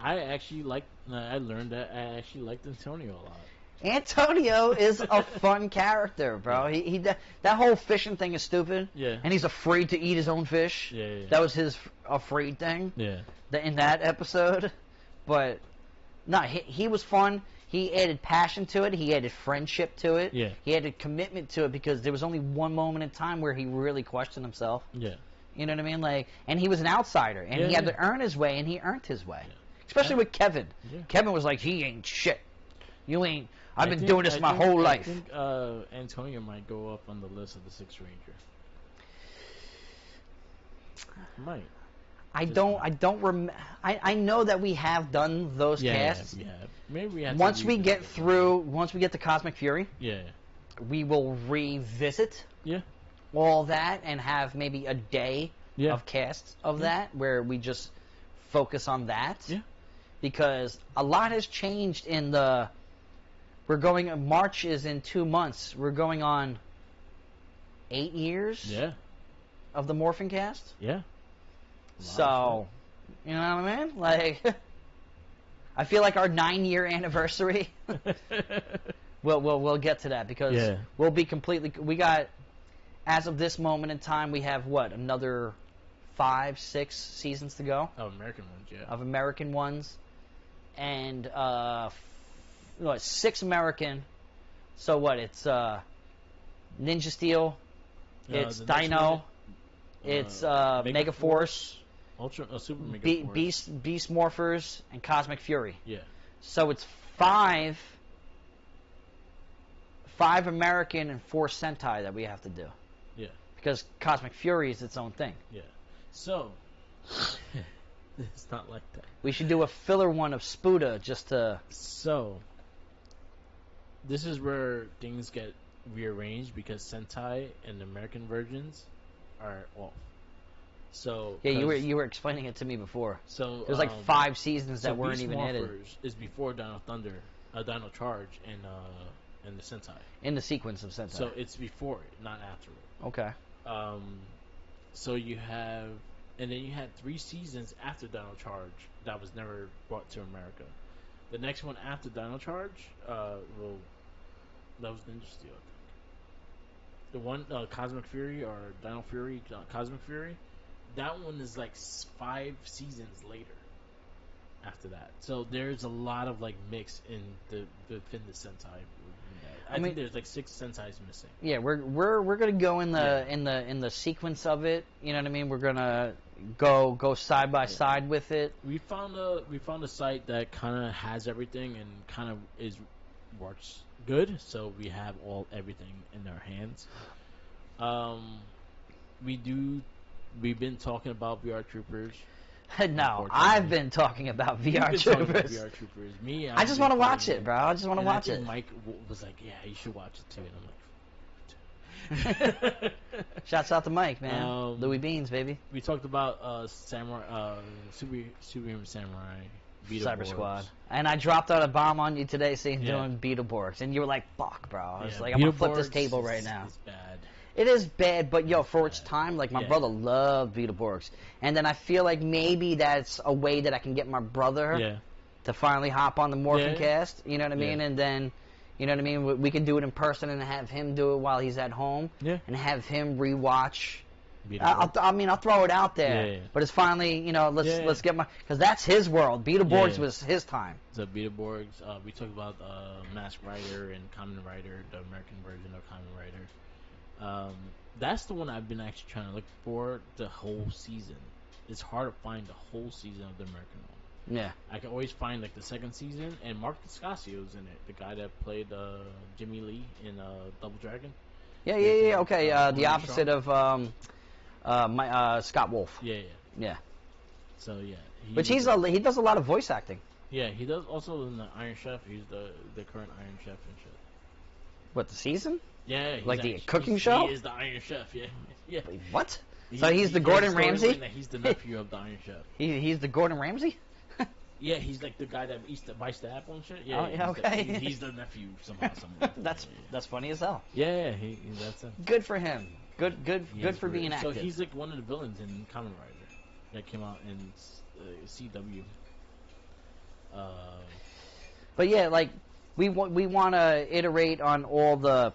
actually I learned that I actually liked Antonio a lot. Antonio is a fun character, bro. He that whole fishing thing is stupid. Yeah. And he's afraid to eat his own fish. Yeah. That was his afraid thing. Yeah. In that episode. But no, he was fun. He added passion to it. He added friendship to it. Yeah. He added commitment to it because there was only one moment in time where he really questioned himself. Yeah. You know what I mean? Like, and he was an outsider, and he had to earn his way, and he earned his way. Yeah. Especially with Kevin. Yeah. Kevin was like, he ain't shit. You ain't. I've been doing this my whole life. I think Antonio might go up on the list of the Sixth Ranger. Might. I know that we have done those casts. Yeah. Maybe we have once we get to Cosmic Fury. Yeah. We will revisit. Yeah. All that and have maybe a day of casts of that where we just focus on that. Yeah. Because a lot has changed in March is in 2 months. We're going on 8 years of the MorphinCast. Yeah. So, you know what I mean? Like, I feel like our 9-year anniversary, we'll get to that because we'll be we got, as of this moment in time, we have another 5-6 seasons to go of American ones, of American ones, and 6 American. So it's Ninja Steel, it's Dino, it's Megaforce, Super Megaforce, Beast Morphers, and Cosmic Fury. Yeah. So it's 5 American and 4 Sentai that we have to do. Yeah. Because Cosmic Fury is its own thing. Yeah. So, It's not like that. We should do a filler one of Spuda just to. So, this is where things get rearranged because Sentai and the American versions are off. So Yeah, you were explaining it to me before. So there's like 5 seasons that weren't Beast even Morphers edited. is before Dino Thunder, Dino Charge, and the Sentai. In the sequence of Sentai. So it's before it, not after it. Okay. So you have, and then you had 3 seasons after Dino Charge that was never brought to America. The next one after Dino Charge, that was Ninja Steel, I think. The one Cosmic Fury or Dino Fury, Cosmic Fury, that one is like 5 seasons later. After that, so there's a lot of like mix in within the Sentai. I mean, think there's like 6 Sentais missing. Yeah, we're gonna go in the sequence of it. You know what I mean? We're gonna go side by side with it. We found a site that kind of has everything and kind of works good. So we have everything in our hands. We've been talking about VR Troopers. No, I've been talking about VR Troopers. VR Troopers. Me, I just want to watch it, bro. I just want to watch it. Mike was like, "Yeah, you should watch it too," and I'm like, "Shouts out to Mike, man. Louis Beans, baby." We talked about Samurai, Superhuman Samurai, Cyber Squad, and I dropped out a bomb on you today, saying doing Beetleborgs, and you were like, "Fuck, bro." I was like, "I'm gonna flip this table right now." It's bad. It is bad, but yo, for its time, like my brother loved Beetleborgs, and then I feel like maybe that's a way that I can get my brother to finally hop on the MorphinCast. You know what I mean? And then, you know what I mean? We can do it in person and have him do it while he's at home, and have him rewatch. I'll throw it out there, but it's finally, you know, let's get because that's his world. Beetleborgs was his time. So Beetleborgs, we talked about Mask Rider and Kamen Rider, the American version of Kamen Rider. That's the one I've been actually trying to look for the whole season. It's hard to find the whole season of the American one. Yeah. I can always find like the second season, and Mark Discasio's in it, the guy that played Jimmy Lee in Double Dragon. Yeah. Okay, the opposite of Scott Wolf. Yeah. So which he does a lot of voice acting. Yeah, he does also in the Iron Chef. He's the current Iron Chef and shit. What, the season? Yeah, like the cooking show. He is the Iron Chef. Yeah. Wait, what? So he's the Gordon Ramsay. He's the nephew of the Iron Chef. He's the Gordon Ramsay. Yeah, he's like the guy that bites the apple and shit. Yeah, okay. He's the nephew somehow. That's funny as hell. Yeah, that's him. Good for him. Good for being active. So he's like one of the villains in Kamen Rider that came out in CW. But yeah, like we want to iterate on all the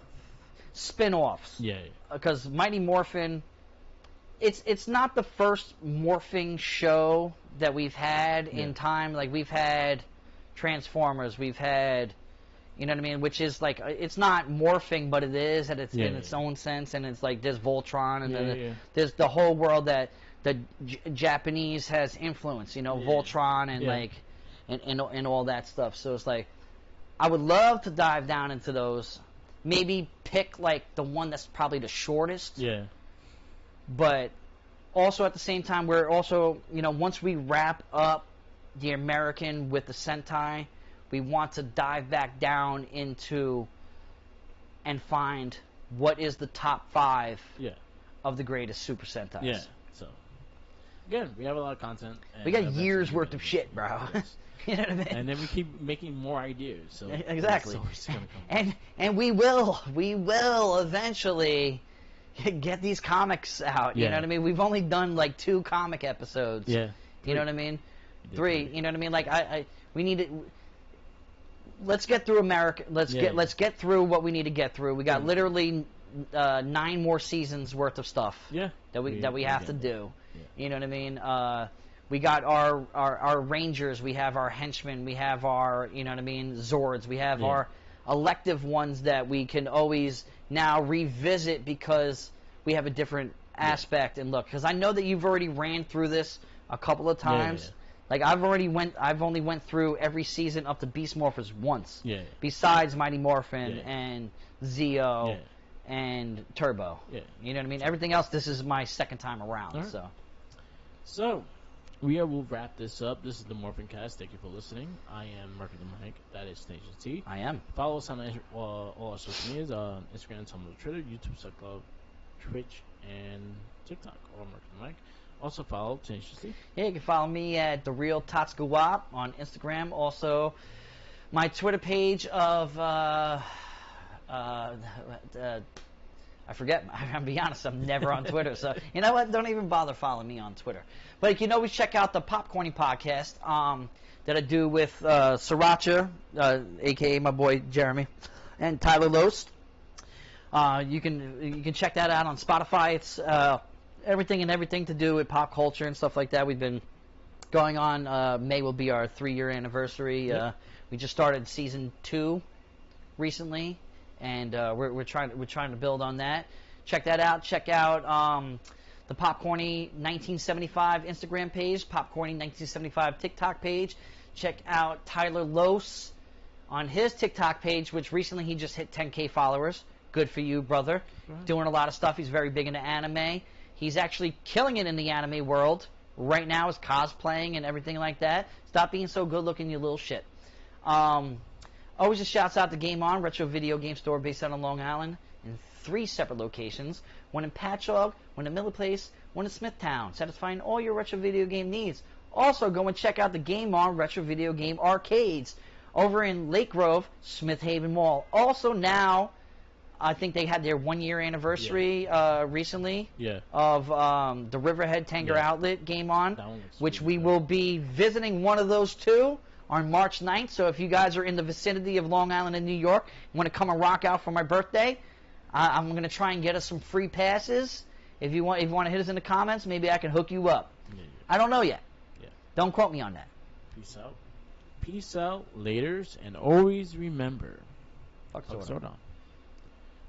spin-offs. Yeah. Because Mighty Morphin, it's not the first morphing show that we've had in time. Like we've had Transformers, we've had, you know what I mean, which is like it's not morphing, but it is in its own sense. And it's like there's Voltron, and then there's the whole world that the Japanese has influenced. You know, Voltron and like and all that stuff. So it's like I would love to dive down into those. Maybe pick like the one that's probably the shortest. Yeah. But also at the same time, we're also, you know, once we wrap up the American with the Sentai, we want to dive back down into and find what is the top 5 of the greatest Super Sentais. Yeah. So again, we have a lot of content. We got years worth of shit, bro. You know what I mean? And then we keep making more ideas. So exactly. And we will eventually get these comics out. You know what I mean? We've only done like 2 comic episodes. Yeah. You know what I mean? 3. You know what I mean? Like we need to. Let's get through America. Let's get through what we need to get through. We got literally 9 more seasons worth of stuff. Yeah. That we have to do. Yeah. You know what I mean? We got our Rangers, we have our henchmen, we have our, you know what I mean, Zords, we have our elective ones that we can always now revisit because we have a different aspect and look. Because I know that you've already ran through this a couple of times. Yeah. Like I've only went through every season up to Beast Morphers once. Yeah. Besides Mighty Morphin and Zeo and Turbo. Yeah. You know what I mean? Everything else, this is my second time around. Right. So. So, will wrap this up. This is the MorphinCast. Thank you for listening. I am Murphy the Mike. That is Station T. I am. Follow us on all our social medias on Instagram, Tumblr, Twitter, YouTube, SoundCloud, Twitch, and TikTok. Or Murphy the Mike. Also follow Tenacious T. Yeah, you can follow me at the Real Tatskawap on Instagram. Also, my Twitter page of I forget. I'll be honest, I'm never on Twitter. So, you know what? Don't even bother following me on Twitter. But you can always check out the Popcorny podcast that I do with Sriracha, a.k.a. my boy Jeremy, and Tyler Loest. You can check that out on Spotify. It's everything to do with pop culture and stuff like that. We've been going on. May will be our 3-year anniversary. Yep. We just started season 2 recently. And we're trying to build on that. Check that out. Check out the Popcorny 1975 Instagram page, Popcorny 1975 TikTok page. Check out Tyler Loest on his TikTok page, which recently he just hit 10K followers. Good for you, brother. Right. Doing a lot of stuff. He's very big into anime. He's actually killing it in the anime world right now. Is cosplaying and everything like that. Stop being so good looking, you little shit. Always just shouts out to Game On, retro video game store based out on Long Island in 3 separate locations. One in Patchogue, one in Miller Place, one in Smithtown, satisfying all your retro video game needs. Also, go and check out the Game On retro video game arcades over in Lake Grove, Smith Haven Mall. Also now, I think they had their 1-year anniversary recently of the Riverhead Tanger Outlet Game On, which we will be visiting one of those 2 on March 9th. So if you guys are in the vicinity of Long Island and New York and want to come and rock out for my birthday, I'm going to try and get us some free passes. If you want to hit us in the comments, maybe I can hook you up. Yeah. I don't know yet. Yeah. Don't quote me on that. Peace out. Peace out, laters, and always remember, Fuck Sordon.